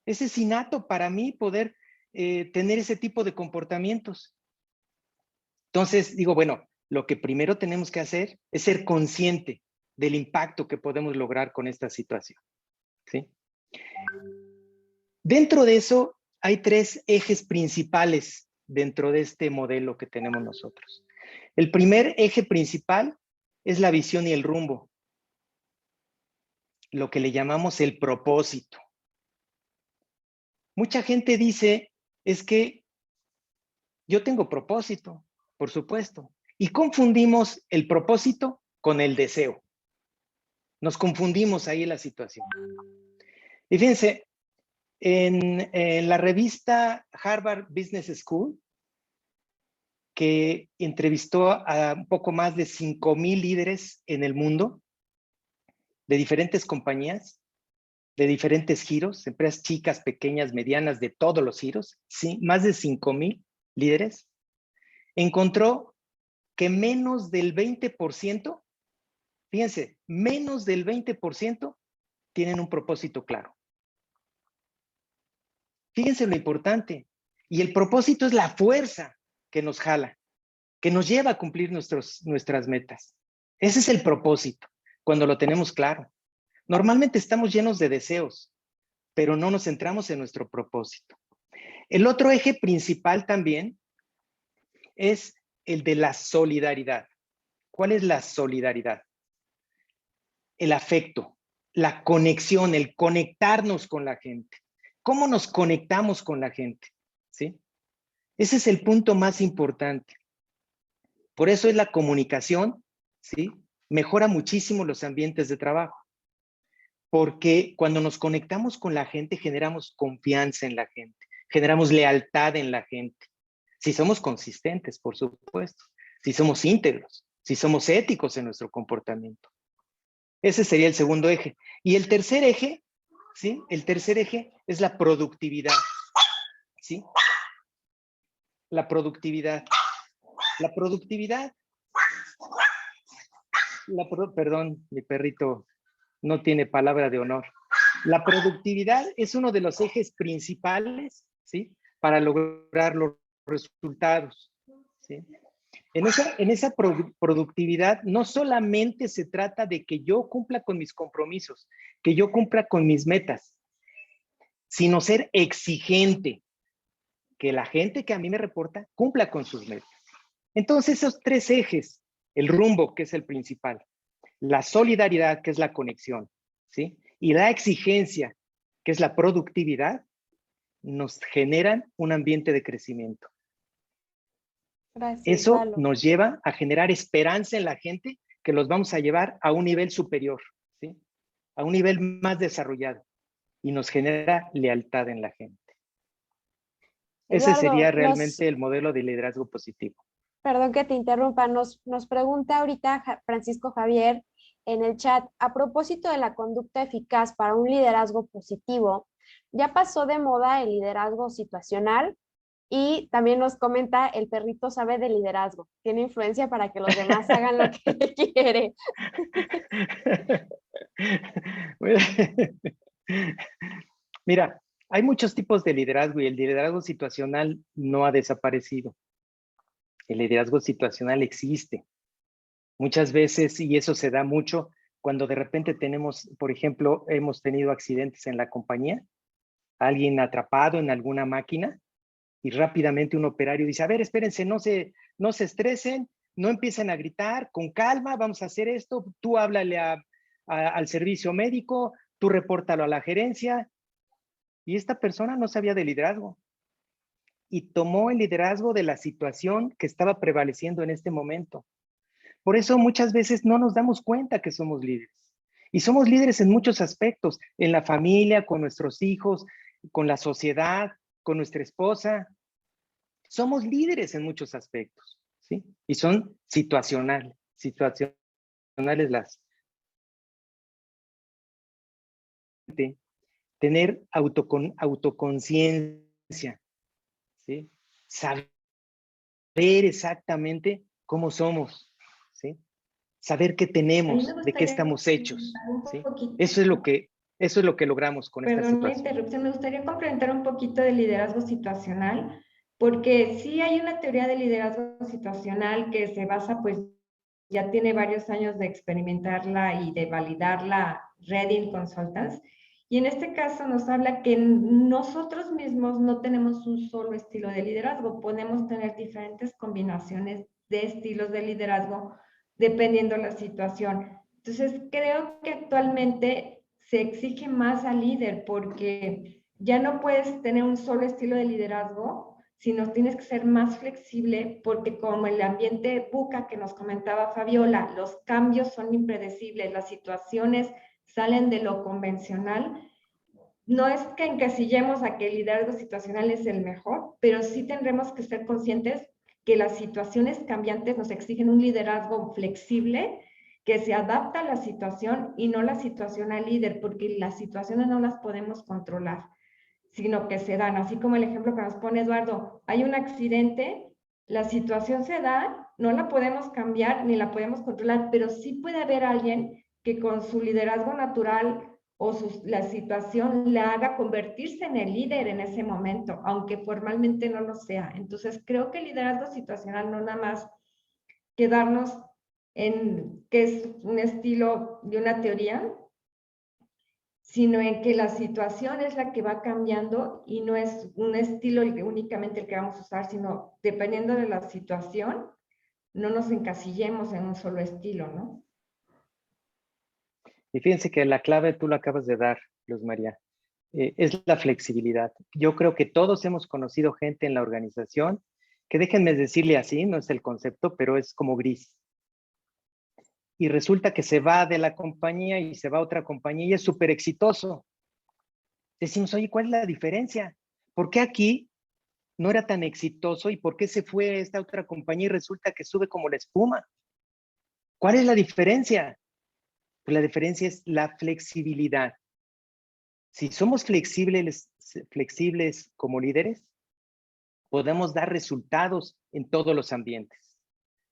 Ese es innato para mí poder tener ese tipo de comportamientos. Entonces, digo, bueno, lo que primero tenemos que hacer es ser consciente del impacto que podemos lograr con esta situación, ¿sí? Dentro de eso, hay 3 ejes principales dentro de este modelo que tenemos nosotros. El primer eje principal es la visión y el rumbo, lo que le llamamos el propósito. Mucha gente dice, es que yo tengo propósito, por supuesto, y confundimos el propósito con el deseo. Nos confundimos ahí en la situación. Y fíjense, en la revista Harvard Business School, que entrevistó a un poco más de 5,000 líderes en el mundo, de diferentes compañías, de diferentes giros, empresas chicas, pequeñas, medianas, de todos los giros, ¿sí? Más de 5,000 líderes, encontró que menos del 20%, fíjense, menos del 20% tienen un propósito claro. Fíjense lo importante. Y el propósito es la fuerza que nos jala, que nos lleva a cumplir nuestras metas. Ese es el propósito, cuando lo tenemos claro. Normalmente estamos llenos de deseos, pero no nos centramos en nuestro propósito. El otro eje principal también es el de la solidaridad. ¿Cuál es la solidaridad? El afecto, la conexión, el conectarnos con la gente. ¿Cómo nos conectamos con la gente? ¿Sí? Ese es el punto más importante. Por eso es la comunicación, ¿sí? Mejora muchísimo los ambientes de trabajo. Porque cuando nos conectamos con la gente, generamos confianza en la gente, generamos lealtad en la gente. Si somos consistentes, por supuesto. Si somos íntegros, si somos éticos en nuestro comportamiento. Ese sería el segundo eje. Y el tercer eje, ¿sí? El tercer eje es la productividad, ¿sí? La productividad. La productividad. Perdón, mi perrito no tiene palabra de honor. La productividad es uno de los ejes principales, ¿sí? Para lograr los resultados, ¿sí? En esa productividad no solamente se trata de que yo cumpla con mis compromisos, que yo cumpla con mis metas, sino ser exigente, que la gente que a mí me reporta cumpla con sus metas. Entonces, esos 3 ejes, el rumbo, que es el principal, la solidaridad, que es la conexión, ¿sí? Y la exigencia, que es la productividad, nos generan un ambiente de crecimiento. Gracias, Eso Lalo. nos lleva a generar esperanza en la gente, que los vamos a llevar a un nivel superior, ¿sí? A un nivel más desarrollado, y nos genera lealtad en la gente. Ese sería Eduardo, realmente el modelo de liderazgo positivo. perdón que te interrumpa, nos pregunta ahorita Francisco Javier en el chat, a propósito de la conducta eficaz para un liderazgo positivo, ¿ya pasó de moda el liderazgo situacional? Y también nos comenta, el perrito sabe de liderazgo, tiene influencia para que los demás hagan lo que quiere. Mira, hay muchos tipos de liderazgo y el liderazgo situacional no ha desaparecido. El liderazgo situacional existe. Muchas veces, y eso se da mucho, cuando de repente tenemos, por ejemplo, hemos tenido accidentes en la compañía, alguien atrapado en alguna máquina, y rápidamente un operario dice, a ver, espérense, no se estresen, no empiecen a gritar, con calma, vamos a hacer esto, tú háblale al servicio médico, tú repórtalo a la gerencia, Y esta persona no sabía de liderazgo. Y tomó el liderazgo de la situación que estaba prevaleciendo en este momento. Por eso muchas veces no nos damos cuenta que somos líderes. Y somos líderes en muchos aspectos, en la familia, con nuestros hijos, con la sociedad, con nuestra esposa. Somos líderes en muchos aspectos, ¿sí? Y son situacionales las. Tener autoconciencia, ¿sí? Saber exactamente cómo somos, ¿sí? Saber qué A mí tenemos, me de qué gustaría estamos hechos, complementar un ¿sí? poquito, Eso es lo que logramos con esta perdón la situación. interrupción, me gustaría complementar un poquito de liderazgo situacional, porque sí hay una teoría de liderazgo situacional que se basa, pues ya tiene varios años de experimentarla y de validarla Reading Consultants, y en este caso nos habla que nosotros mismos no tenemos un solo estilo de liderazgo, podemos tener diferentes combinaciones de estilos de liderazgo dependiendo la situación. Entonces, creo que actualmente se exige más al líder porque ya no puedes tener un solo estilo de liderazgo, sino tienes que ser más flexible porque como el ambiente buca que nos comentaba Fabiola, los cambios son impredecibles, las situaciones salen de lo convencional. No es que encasillemos a que el liderazgo situacional es el mejor, pero sí tendremos que ser conscientes que las situaciones cambiantes nos exigen un liderazgo flexible que se adapta a la situación y no la situación al líder, porque las situaciones no las podemos controlar, sino que se dan, así como el ejemplo que nos pone Eduardo, hay un accidente, la situación se da, no la podemos cambiar ni la podemos controlar, pero sí puede haber alguien que con su liderazgo natural o la situación le haga convertirse en el líder en ese momento, aunque formalmente no lo sea. Entonces, creo que el liderazgo situacional no nada más quedarnos en que es un estilo de una teoría, sino en que la situación es la que va cambiando y no es un estilo únicamente el que vamos a usar, sino dependiendo de la situación, no nos encasillemos en un solo estilo, ¿no? Y fíjense que la clave tú lo acabas de dar, Luz María, es la flexibilidad. Yo creo que todos hemos conocido gente en la organización que, déjenme decirle así, no es el concepto, pero es como gris. Y resulta que se va de la compañía y se va a otra compañía y es súper exitoso. Decimos, oye, ¿cuál es la diferencia? ¿Por qué aquí no era tan exitoso y por qué se fue a esta otra compañía y resulta que sube como la espuma? ¿Cuál es la diferencia? Pues la diferencia es la flexibilidad. Si somos flexibles como líderes, podemos dar resultados en todos los ambientes.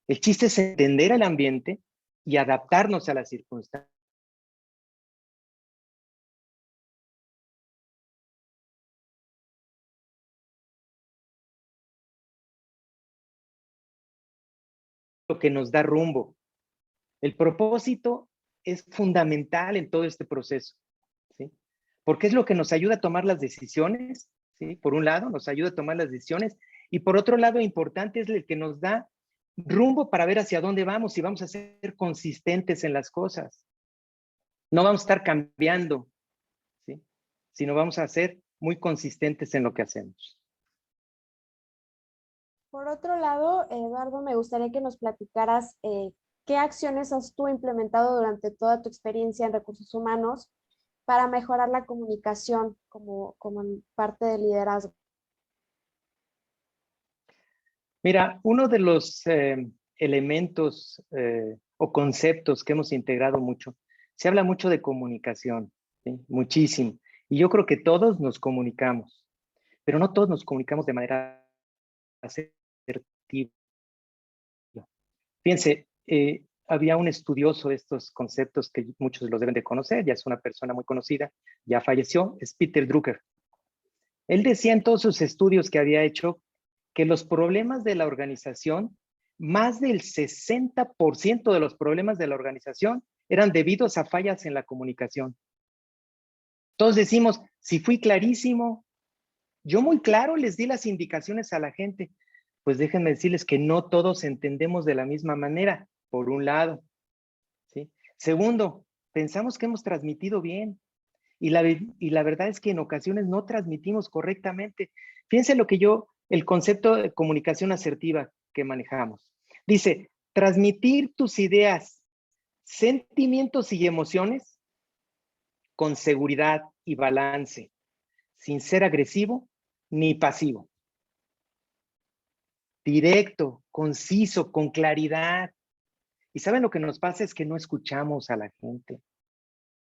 El chiste es entender el ambiente y adaptarnos a las circunstancias. Lo que nos da rumbo. El propósito es fundamental en todo este proceso, ¿sí? Porque es lo que nos ayuda a tomar las decisiones, ¿sí? Por un lado, nos ayuda a tomar las decisiones y por otro lado, importante es el que nos da rumbo para ver hacia dónde vamos y vamos a ser consistentes en las cosas. No vamos a estar cambiando, ¿sí? Sino vamos a ser muy consistentes en lo que hacemos. Por otro lado, Eduardo, me gustaría que nos platicaras qué acciones has tú implementado durante toda tu experiencia en recursos humanos para mejorar la comunicación como parte del liderazgo. Mira, uno de los elementos o conceptos que hemos integrado mucho, se habla mucho de comunicación, ¿sí? Muchísimo. Y yo creo que todos nos comunicamos, pero no todos nos comunicamos de manera asertiva. Fíjense, había un estudioso de estos conceptos que muchos los deben de conocer, ya es una persona muy conocida, ya falleció, es Peter Drucker. Él decía en todos sus estudios que había hecho que los problemas de la organización, más del 60% de los problemas de la organización eran debidos a fallas en la comunicación. Todos decimos, si fui clarísimo, yo muy claro les di las indicaciones a la gente. Pues déjenme decirles que no todos entendemos de la misma manera, por un lado, ¿sí? Segundo, pensamos que hemos transmitido bien. Y la verdad es que en ocasiones no transmitimos correctamente. Fíjense el concepto de comunicación asertiva que manejamos. Dice, transmitir tus ideas, sentimientos y emociones con seguridad y balance, sin ser agresivo ni pasivo. Directo, conciso, con claridad. Y ¿saben lo que nos pasa? Es que no escuchamos a la gente.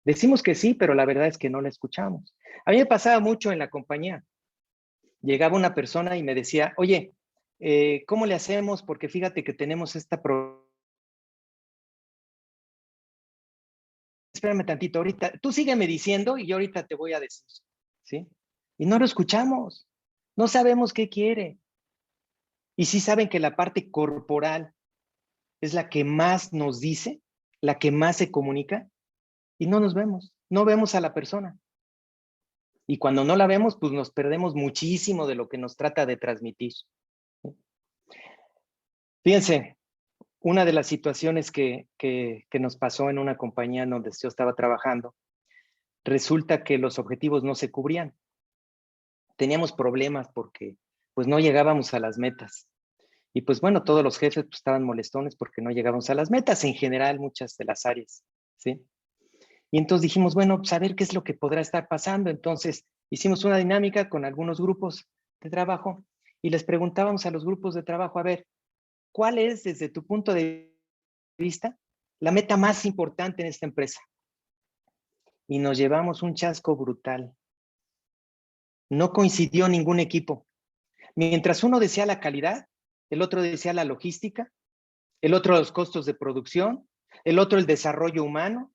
Decimos que sí, pero la verdad es que no la escuchamos. A mí me pasaba mucho en la compañía. Llegaba una persona y me decía, oye, ¿cómo le hacemos? Porque fíjate que tenemos esta Espérame tantito, ahorita, tú sígueme diciendo y yo ahorita te voy a decir, ¿sí? Y no lo escuchamos, no sabemos qué quiere. Y sí saben que la parte corporal es la que más nos dice, la que más se comunica, y no nos vemos, no vemos a la persona. Y cuando no la vemos, pues nos perdemos muchísimo de lo que nos trata de transmitir. Fíjense, una de las situaciones que nos pasó en una compañía en donde yo estaba trabajando, resulta que los objetivos no se cubrían. Teníamos problemas porque pues no llegábamos a las metas. Y pues bueno, todos los jefes pues, estaban molestones porque no llegábamos a las metas en general, muchas de las áreas, ¿sí? Y entonces dijimos, bueno, pues a ver qué es lo que podrá estar pasando. Entonces hicimos una dinámica con algunos grupos de trabajo y les preguntábamos a los grupos de trabajo, a ver, ¿cuál es desde tu punto de vista la meta más importante en esta empresa? Y nos llevamos un chasco brutal. No coincidió ningún equipo. Mientras uno decía la calidad, el otro decía la logística, el otro los costos de producción, el otro el desarrollo humano.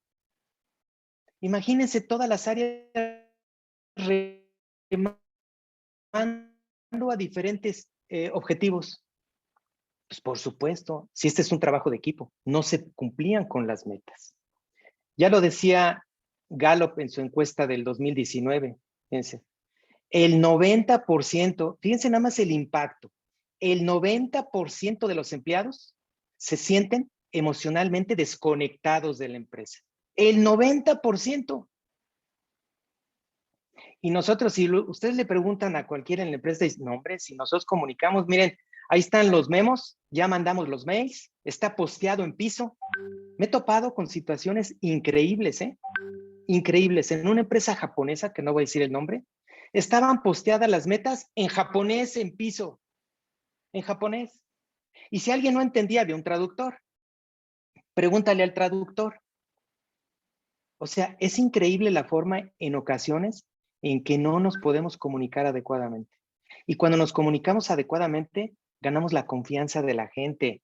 Imagínense todas las áreas remando a diferentes objetivos. Pues por supuesto, si este es un trabajo de equipo, no se cumplían con las metas. Ya lo decía Gallup en su encuesta del 2019, fíjense, el 90%, fíjense nada más el impacto, el 90% de los empleados se sienten emocionalmente desconectados de la empresa. El 90%. Y nosotros, si ustedes le preguntan a cualquiera en la empresa, dicen, no, hombre, si nosotros comunicamos, miren, ahí están los memos, ya mandamos los mails, está posteado en piso. Me he topado con situaciones increíbles, increíbles. En una empresa japonesa, que no voy a decir el nombre, estaban posteadas las metas en japonés, en piso, en japonés. Y si alguien no entendía, había un traductor. Pregúntale al traductor. O sea, es increíble la forma en ocasiones en que no nos podemos comunicar adecuadamente. Y cuando nos comunicamos adecuadamente, ganamos la confianza de la gente.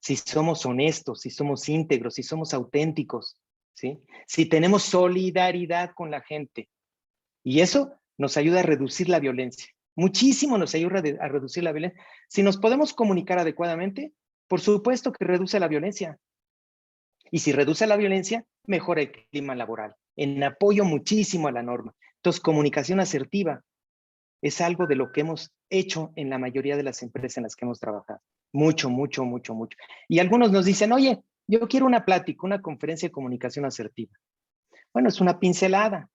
Si somos honestos, si somos íntegros, si somos auténticos, ¿sí? Si tenemos solidaridad con la gente. Y eso nos ayuda a reducir la violencia. Muchísimo nos ayuda a reducir la violencia. Si nos podemos comunicar adecuadamente, por supuesto que reduce la violencia. Y si reduce la violencia, mejora el clima laboral, en apoyo muchísimo a la norma. Entonces, comunicación asertiva es algo de lo que hemos hecho en la mayoría de las empresas en las que hemos trabajado. Mucho, mucho, mucho, mucho. Y algunos nos dicen, oye, yo quiero una plática, una conferencia de comunicación asertiva. Bueno, es una pincelada.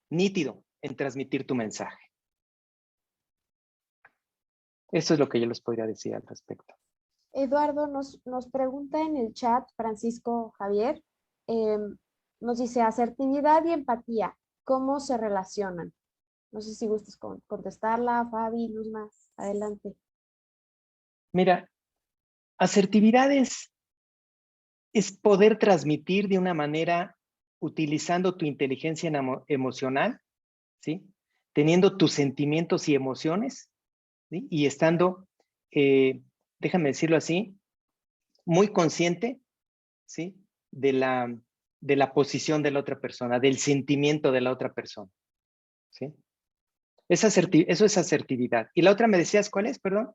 Nítido en transmitir tu mensaje. Eso es lo que yo les podría decir al respecto. Eduardo nos pregunta en el chat, Francisco Javier, nos dice asertividad y empatía, ¿cómo se relacionan? No sé si gustas contestarla, Fabi, Luzma, adelante. Mira, asertividad es poder transmitir de una manera utilizando tu inteligencia emocional, ¿sí? Teniendo tus sentimientos y emociones, ¿sí? Y estando, déjame decirlo así, muy consciente, ¿sí? De la posición de la otra persona, del sentimiento de la otra persona, ¿sí? Eso es asertividad. Y la otra me decías, ¿cuál es? Perdón.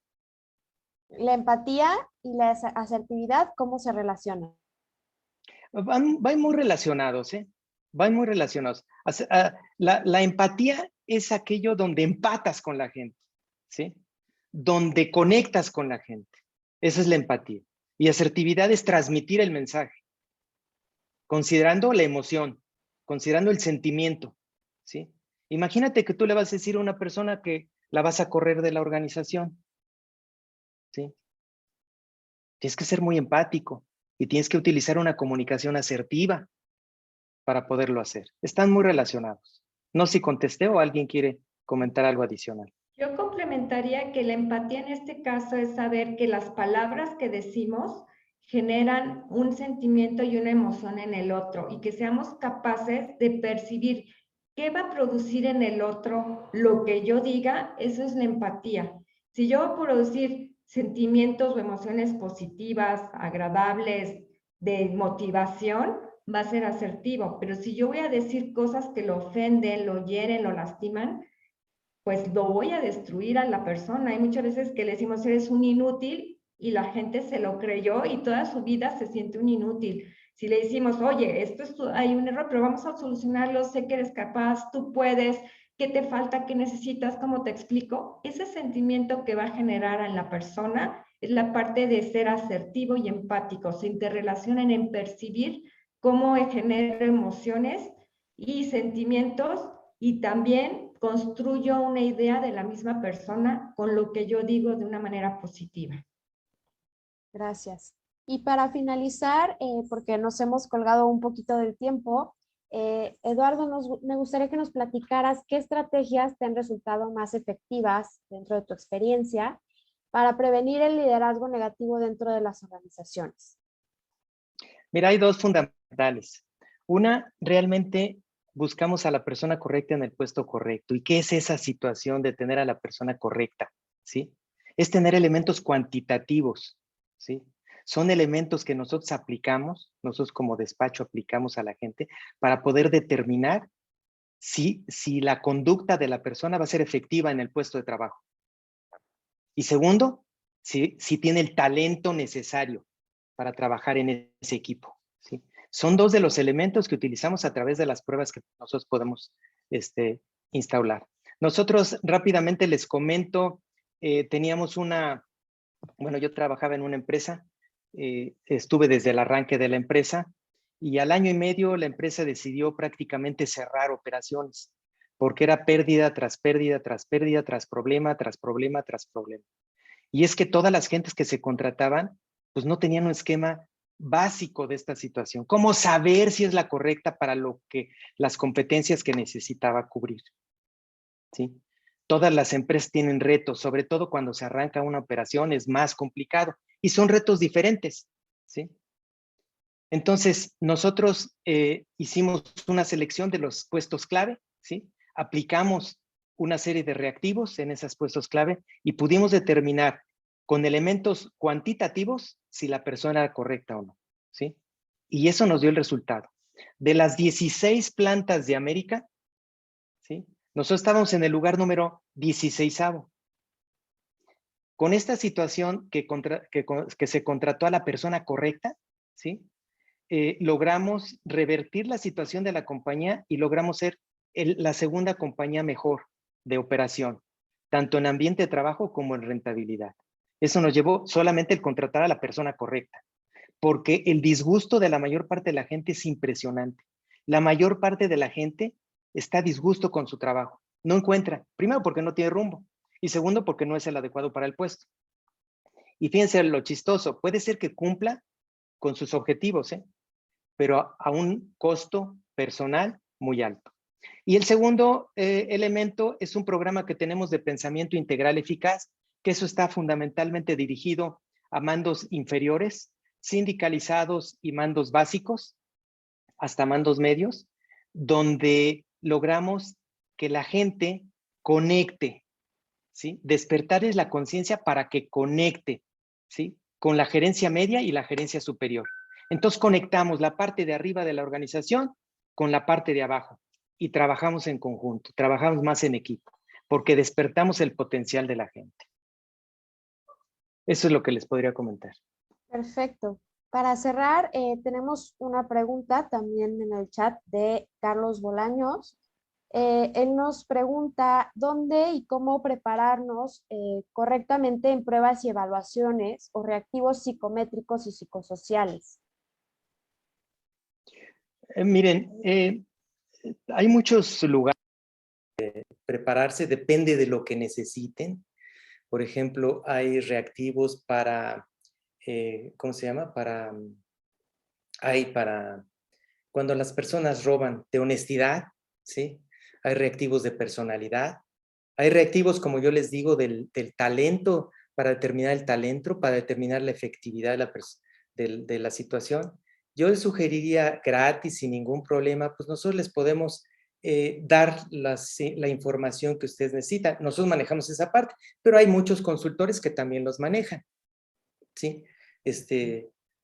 La empatía y la asertividad, ¿cómo se relacionan? Van muy relacionados, ¿eh? Van muy relacionados. La empatía es aquello donde empatas con la gente, ¿sí? Donde conectas con la gente. Esa es la empatía. Y asertividad es transmitir el mensaje, considerando la emoción, considerando el sentimiento, ¿sí? Imagínate que tú le vas a decir a una persona que la vas a correr de la organización, ¿sí? Tienes que ser muy empático y tienes que utilizar una comunicación asertiva para poderlo hacer. Están muy relacionados. No sé si contesté o alguien quiere comentar algo adicional. Yo complementaría que la empatía en este caso es saber que las palabras que decimos generan un sentimiento y una emoción en el otro y que seamos capaces de percibir qué va a producir en el otro lo que yo diga. Eso es la empatía. Si yo voy a producir sentimientos o emociones positivas, agradables, de motivación, va a ser asertivo, pero si yo voy a decir cosas que lo ofenden, lo hieren, lo lastiman, pues lo voy a destruir a la persona. Hay muchas veces que le decimos, eres un inútil, y la gente se lo creyó y toda su vida se siente un inútil. Si le decimos, oye, hay un error, pero vamos a solucionarlo, sé que eres capaz, tú puedes, ¿qué te falta, qué necesitas, cómo te explico? Ese sentimiento que va a generar en la persona es la parte de ser asertivo y empático. Se interrelacionan en percibir cómo genera emociones y sentimientos, y también construyo una idea de la misma persona con lo que yo digo de una manera positiva. Gracias. Y para finalizar, porque nos hemos colgado un poquito del tiempo, Eduardo, me gustaría que nos platicaras qué estrategias te han resultado más efectivas dentro de tu experiencia para prevenir el liderazgo negativo dentro de las organizaciones. Mira, hay dos fundamentales. Una, realmente buscamos a la persona correcta en el puesto correcto. ¿Y qué es esa situación de tener a la persona correcta? ¿Sí? Es tener elementos cuantitativos, ¿sí? Son elementos que nosotros aplicamos, nosotros como despacho aplicamos a la gente para poder determinar si la conducta de la persona va a ser efectiva en el puesto de trabajo. Y segundo, si tiene el talento necesario para trabajar en ese equipo, ¿sí? Son dos de los elementos que utilizamos a través de las pruebas que nosotros podemos instaurar. Nosotros rápidamente les comento, teníamos bueno, yo trabajaba en una empresa, estuve desde el arranque de la empresa y al año y medio la empresa decidió prácticamente cerrar operaciones porque era pérdida tras pérdida, tras pérdida, tras problema, tras problema, tras problema. Y es que todas las gentes que se contrataban, pues no tenían un esquema básico de esta situación. ¿Cómo saber si es la correcta para las competencias que necesitaba cubrir? ¿Sí? Todas las empresas tienen retos, sobre todo cuando se arranca una operación es más complicado y son retos diferentes, ¿sí? Entonces, nosotros hicimos una selección de los puestos clave, ¿sí? Aplicamos una serie de reactivos en esos puestos clave y pudimos determinar con elementos cuantitativos si la persona era correcta o no, ¿sí? Y eso nos dio el resultado. De las 16 plantas de América, ¿sí? Nosotros estábamos en el lugar número 16avo. Con esta situación que se contrató a la persona correcta, ¿sí? Logramos revertir la situación de la compañía y logramos ser la segunda compañía mejor de operación, tanto en ambiente de trabajo como en rentabilidad. Eso nos llevó solamente el contratar a la persona correcta, porque el disgusto de la mayor parte de la gente es impresionante. La mayor parte de la gente está a disgusto con su trabajo. No encuentra, primero porque no tiene rumbo y segundo porque no es el adecuado para el puesto. Y fíjense lo chistoso, puede ser que cumpla con sus objetivos, pero a un costo personal muy alto. Y el segundo elemento es un programa que tenemos de pensamiento integral eficaz, que eso está fundamentalmente dirigido a mandos inferiores, sindicalizados y mandos básicos, hasta mandos medios, donde logramos que la gente conecte, ¿sí? Despertarles la conciencia para que conecte, ¿sí? Con la gerencia media y la gerencia superior. Entonces conectamos la parte de arriba de la organización con la parte de abajo y trabajamos en conjunto, trabajamos más en equipo, porque despertamos el potencial de la gente. Eso es lo que les podría comentar. Perfecto. Para cerrar, tenemos una pregunta también en el chat de Carlos Bolaños. Él nos pregunta dónde y cómo prepararnos correctamente en pruebas y evaluaciones o reactivos psicométricos y psicosociales. Miren, hay muchos lugares de prepararse, depende de lo que necesiten. Por ejemplo, hay reactivos para, ¿cómo se llama? Para cuando las personas roban de honestidad, ¿sí? Hay reactivos de personalidad. Hay reactivos, como yo les digo, del talento, para determinar el talento, para determinar la efectividad de la situación. Yo les sugeriría gratis, sin ningún problema, pues nosotros les podemos dar la información que ustedes necesitan. Nosotros manejamos esa parte, pero hay muchos consultores que también los manejan, ¿sí?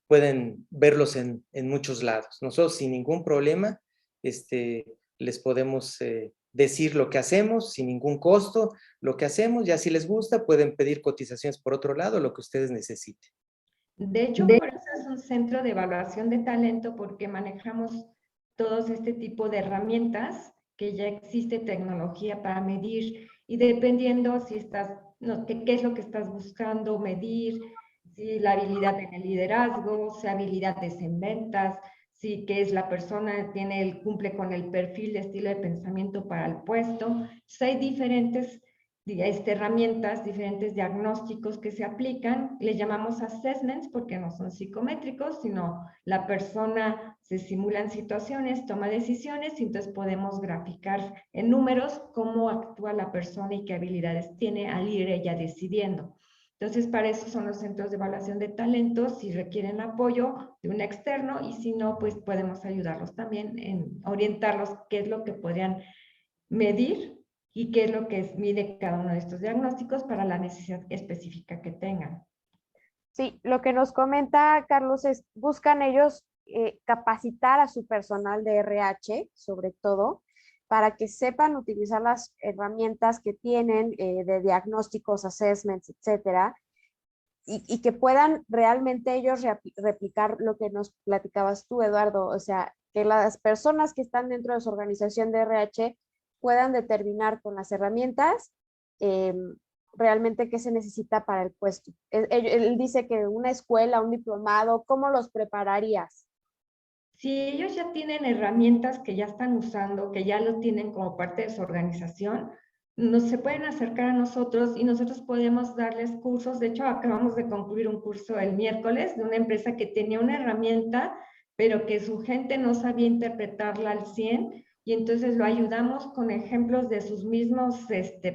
Pueden verlos en muchos lados. Nosotros sin ningún problema les podemos decir lo que hacemos, sin ningún costo, lo que hacemos, ya si les gusta pueden pedir cotizaciones por otro lado, lo que ustedes necesiten. De hecho, por eso es un centro de evaluación de talento, porque manejamos todos este tipo de herramientas, que ya existe tecnología para medir, y dependiendo si estás, no, qué es lo que estás buscando medir, si la habilidad en el liderazgo, si habilidades en ventas, si que es la persona, cumple con el perfil de estilo de pensamiento para el puesto. Entonces, hay diferentes herramientas, diferentes diagnósticos que se aplican. Le llamamos assessments porque no son psicométricos, sino la persona se simulan situaciones, toma decisiones y entonces podemos graficar en números cómo actúa la persona y qué habilidades tiene al ir ella decidiendo. Entonces, para eso son los centros de evaluación de talentos, si requieren apoyo de un externo, y si no, pues podemos ayudarlos también en orientarlos qué es lo que podrían medir y qué es lo que mide cada uno de estos diagnósticos para la necesidad específica que tengan. Sí, lo que nos comenta Carlos es, buscan ellos capacitar a su personal de RH, sobre todo, para que sepan utilizar las herramientas que tienen de diagnósticos, assessments, etcétera, y que puedan realmente ellos replicar lo que nos platicabas tú, Eduardo, o sea, que las personas que están dentro de su organización de RH puedan determinar con las herramientas realmente qué se necesita para el puesto. Él dice que una escuela, un diplomado, ¿cómo los prepararías? Si ellos ya tienen herramientas que ya están usando, que ya lo tienen como parte de su organización, se pueden acercar a nosotros y nosotros podemos darles cursos. De hecho, acabamos de concluir un curso el miércoles de una empresa que tenía una herramienta, pero que su gente no sabía interpretarla al 100, y entonces lo ayudamos con ejemplos de sus mismos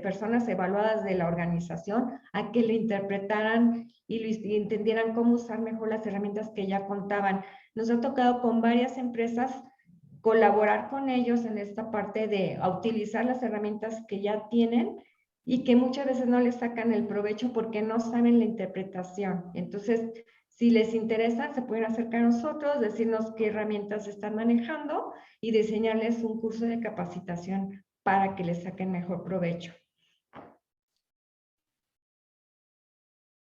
personas evaluadas de la organización a que lo interpretaran y entendieran cómo usar mejor las herramientas que ya contaban. Nos ha tocado con varias empresas colaborar con ellos en esta parte de utilizar las herramientas que ya tienen y que muchas veces no les sacan el provecho porque no saben la interpretación. Entonces, si les interesa, se pueden acercar a nosotros, decirnos qué herramientas están manejando y diseñarles un curso de capacitación para que les saquen mejor provecho.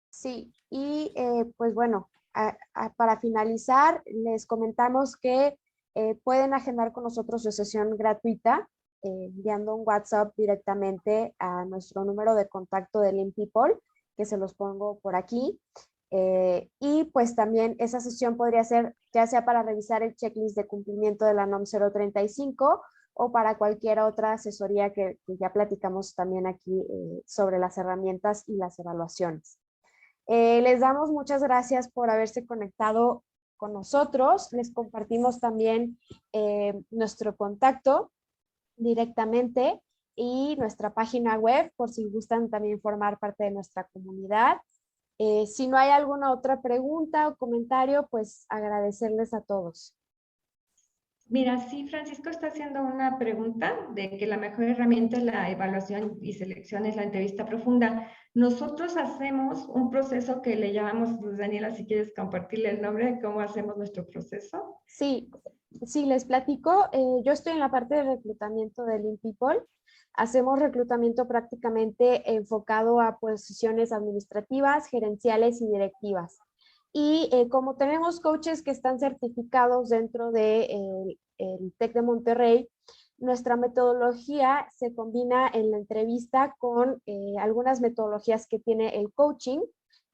Sí, y pues bueno, para finalizar, les comentamos que pueden agendar con nosotros su sesión gratuita enviando un WhatsApp directamente a nuestro número de contacto de Lean People, que se los pongo por aquí. Y pues también esa sesión podría ser ya sea para revisar el checklist de cumplimiento de la NOM 035 o para cualquier otra asesoría que ya platicamos también aquí sobre las herramientas y las evaluaciones. Les damos muchas gracias por haberse conectado con nosotros. Les compartimos también nuestro contacto directamente y nuestra página web por si gustan también formar parte de nuestra comunidad. Si no hay alguna otra pregunta o comentario, pues agradecerles a todos. Mira, sí, Francisco está haciendo una pregunta de que la mejor herramienta es la evaluación y selección es la entrevista profunda. Nosotros hacemos un proceso que le llamamos, Daniela, si quieres compartirle el nombre de cómo hacemos nuestro proceso. Sí, les platico. Yo estoy en la parte de reclutamiento de Lean People. Hacemos reclutamiento prácticamente enfocado a posiciones administrativas, gerenciales y directivas. Y como tenemos coaches que están certificados dentro de el TEC de Monterrey, nuestra metodología se combina en la entrevista con algunas metodologías que tiene el coaching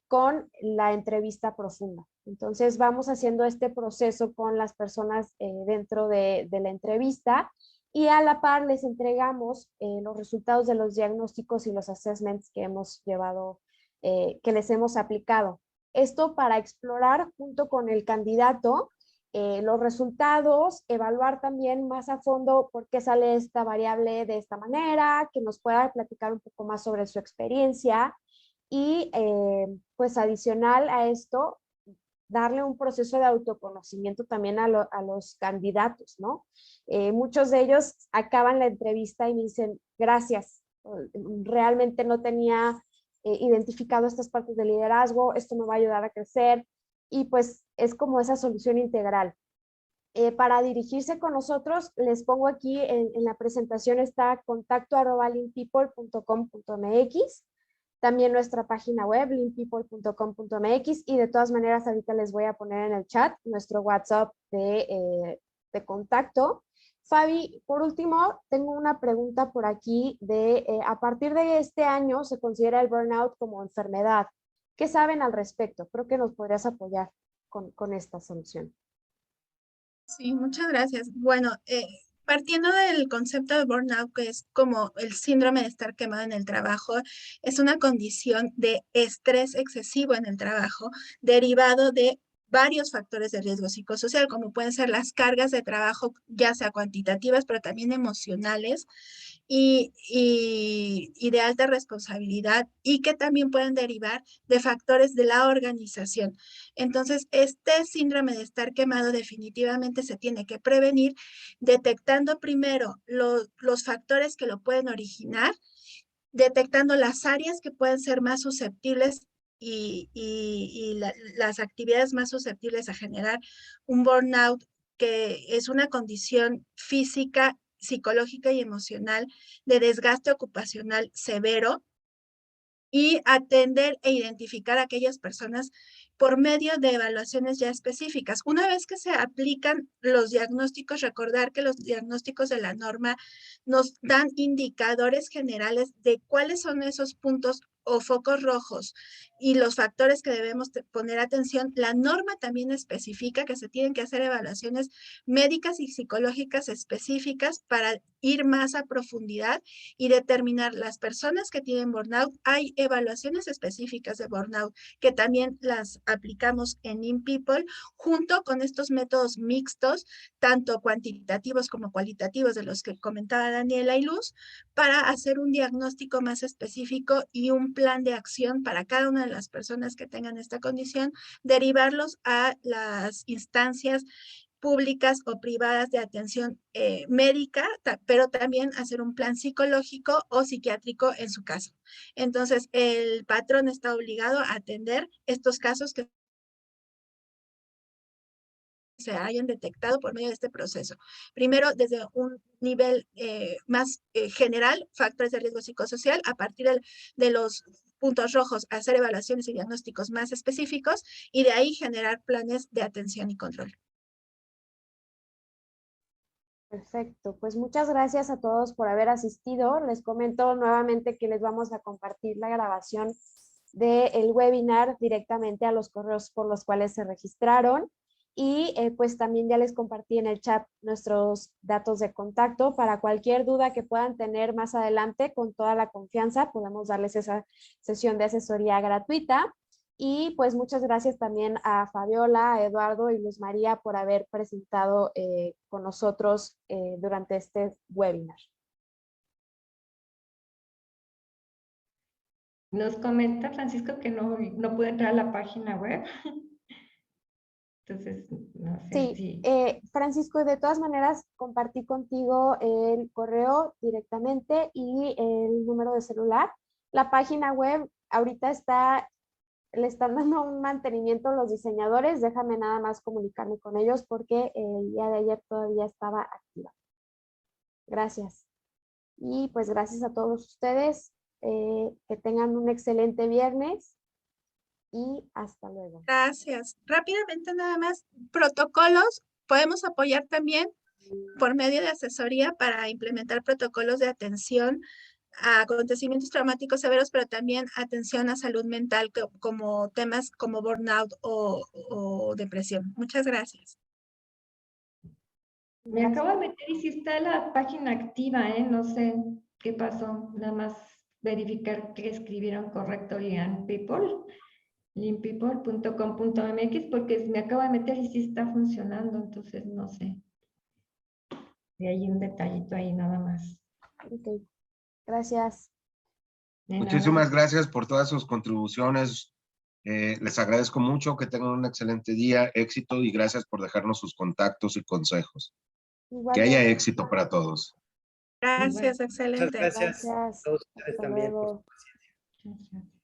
con la entrevista profunda. Entonces vamos haciendo este proceso con las personas dentro de la entrevista y a la par les entregamos los resultados de los diagnósticos y los assessments que hemos llevado, que les hemos aplicado. Esto para explorar junto con el candidato los resultados, evaluar también más a fondo por qué sale esta variable de esta manera, que nos pueda platicar un poco más sobre su experiencia y pues adicional a esto, darle un proceso de autoconocimiento también a los candidatos, ¿no? Muchos de ellos acaban la entrevista y me dicen, gracias, realmente no tenía identificado estas partes del liderazgo, esto me va a ayudar a crecer y pues es como esa solución integral. Para dirigirse con nosotros, les pongo aquí en la presentación está contacto@leanpeople.com.mx, también nuestra página web leanpeople.com.mx y de todas maneras ahorita les voy a poner en el chat nuestro WhatsApp de contacto. Fabi, por último, tengo una pregunta por aquí de a partir de este año se considera el burnout como enfermedad. ¿Qué saben al respecto? Creo que nos podrías apoyar con esta solución. Sí, muchas gracias. Bueno, partiendo del concepto de burnout, que es como el síndrome de estar quemado en el trabajo, es una condición de estrés excesivo en el trabajo derivado de varios factores de riesgo psicosocial, como pueden ser las cargas de trabajo, ya sea cuantitativas, pero también emocionales y de alta responsabilidad, y que también pueden derivar de factores de la organización. Entonces, este síndrome de estar quemado definitivamente se tiene que prevenir detectando primero los factores que lo pueden originar, detectando las áreas que pueden ser más susceptibles las actividades más susceptibles a generar un burnout, que es una condición física, psicológica y emocional de desgaste ocupacional severo, y atender e identificar a aquellas personas por medio de evaluaciones ya específicas. Una vez que se aplican los diagnósticos, recordar que los diagnósticos de la norma nos dan indicadores generales de cuáles son esos puntos o focos rojos y los factores que debemos poner atención. La norma también especifica que se tienen que hacer evaluaciones médicas y psicológicas específicas para ir más a profundidad y determinar las personas que tienen burnout. Hay evaluaciones específicas de burnout que también las aplicamos en InPeople junto con estos métodos mixtos, tanto cuantitativos como cualitativos, de los que comentaba Daniela y Luz, para hacer un diagnóstico más específico y un plan de acción para cada una de las personas que tengan esta condición, derivarlos a las instancias públicas o privadas de atención médica, pero también hacer un plan psicológico o psiquiátrico en su caso. Entonces, el patrón está obligado a atender estos casos que se hayan detectado por medio de este proceso. Primero, desde un nivel más general, factores de riesgo psicosocial, a partir de los puntos rojos, hacer evaluaciones y diagnósticos más específicos, y de ahí generar planes de atención y control. Perfecto, pues muchas gracias a todos por haber asistido. Les comento nuevamente que les vamos a compartir la grabación del webinar directamente a los correos por los cuales se registraron y pues también ya les compartí en el chat nuestros datos de contacto para cualquier duda que puedan tener más adelante. Con toda la confianza podemos darles esa sesión de asesoría gratuita. Y pues muchas gracias también a Fabiola, a Eduardo y Luz María por haber presentado con nosotros durante este webinar. Nos comenta Francisco que no puede entrar a la página web. Entonces, no sé Sí, si... Francisco, de todas maneras compartí contigo el correo directamente y el número de celular. La página web ahorita le están dando un mantenimiento a los diseñadores. Déjame nada más comunicarme con ellos porque el día de ayer todavía estaba activa. Gracias. Y pues gracias a todos ustedes. Que tengan un excelente viernes y hasta luego. Gracias. Rápidamente nada más, protocolos, podemos apoyar también por medio de asesoría para implementar protocolos de atención a acontecimientos traumáticos severos, pero también atención a salud mental como temas como burnout o depresión. Muchas gracias. Me acabo de meter y sí está la página activa, no sé qué pasó, nada más verificar que escribieron correcto leanpeople.com.mx porque me acabo de meter y sí está funcionando, entonces no sé. Y hay un detallito ahí nada más. Ok, gracias. De Muchísimas nada. gracias por todas sus contribuciones. Les agradezco mucho, que tengan un excelente día, éxito y gracias por dejarnos sus contactos y consejos. Que haya Igualmente. éxito para todos. Gracias, Muchas excelente. gracias Gracias. a todos ustedes Hasta también por luego. su paciencia. Gracias.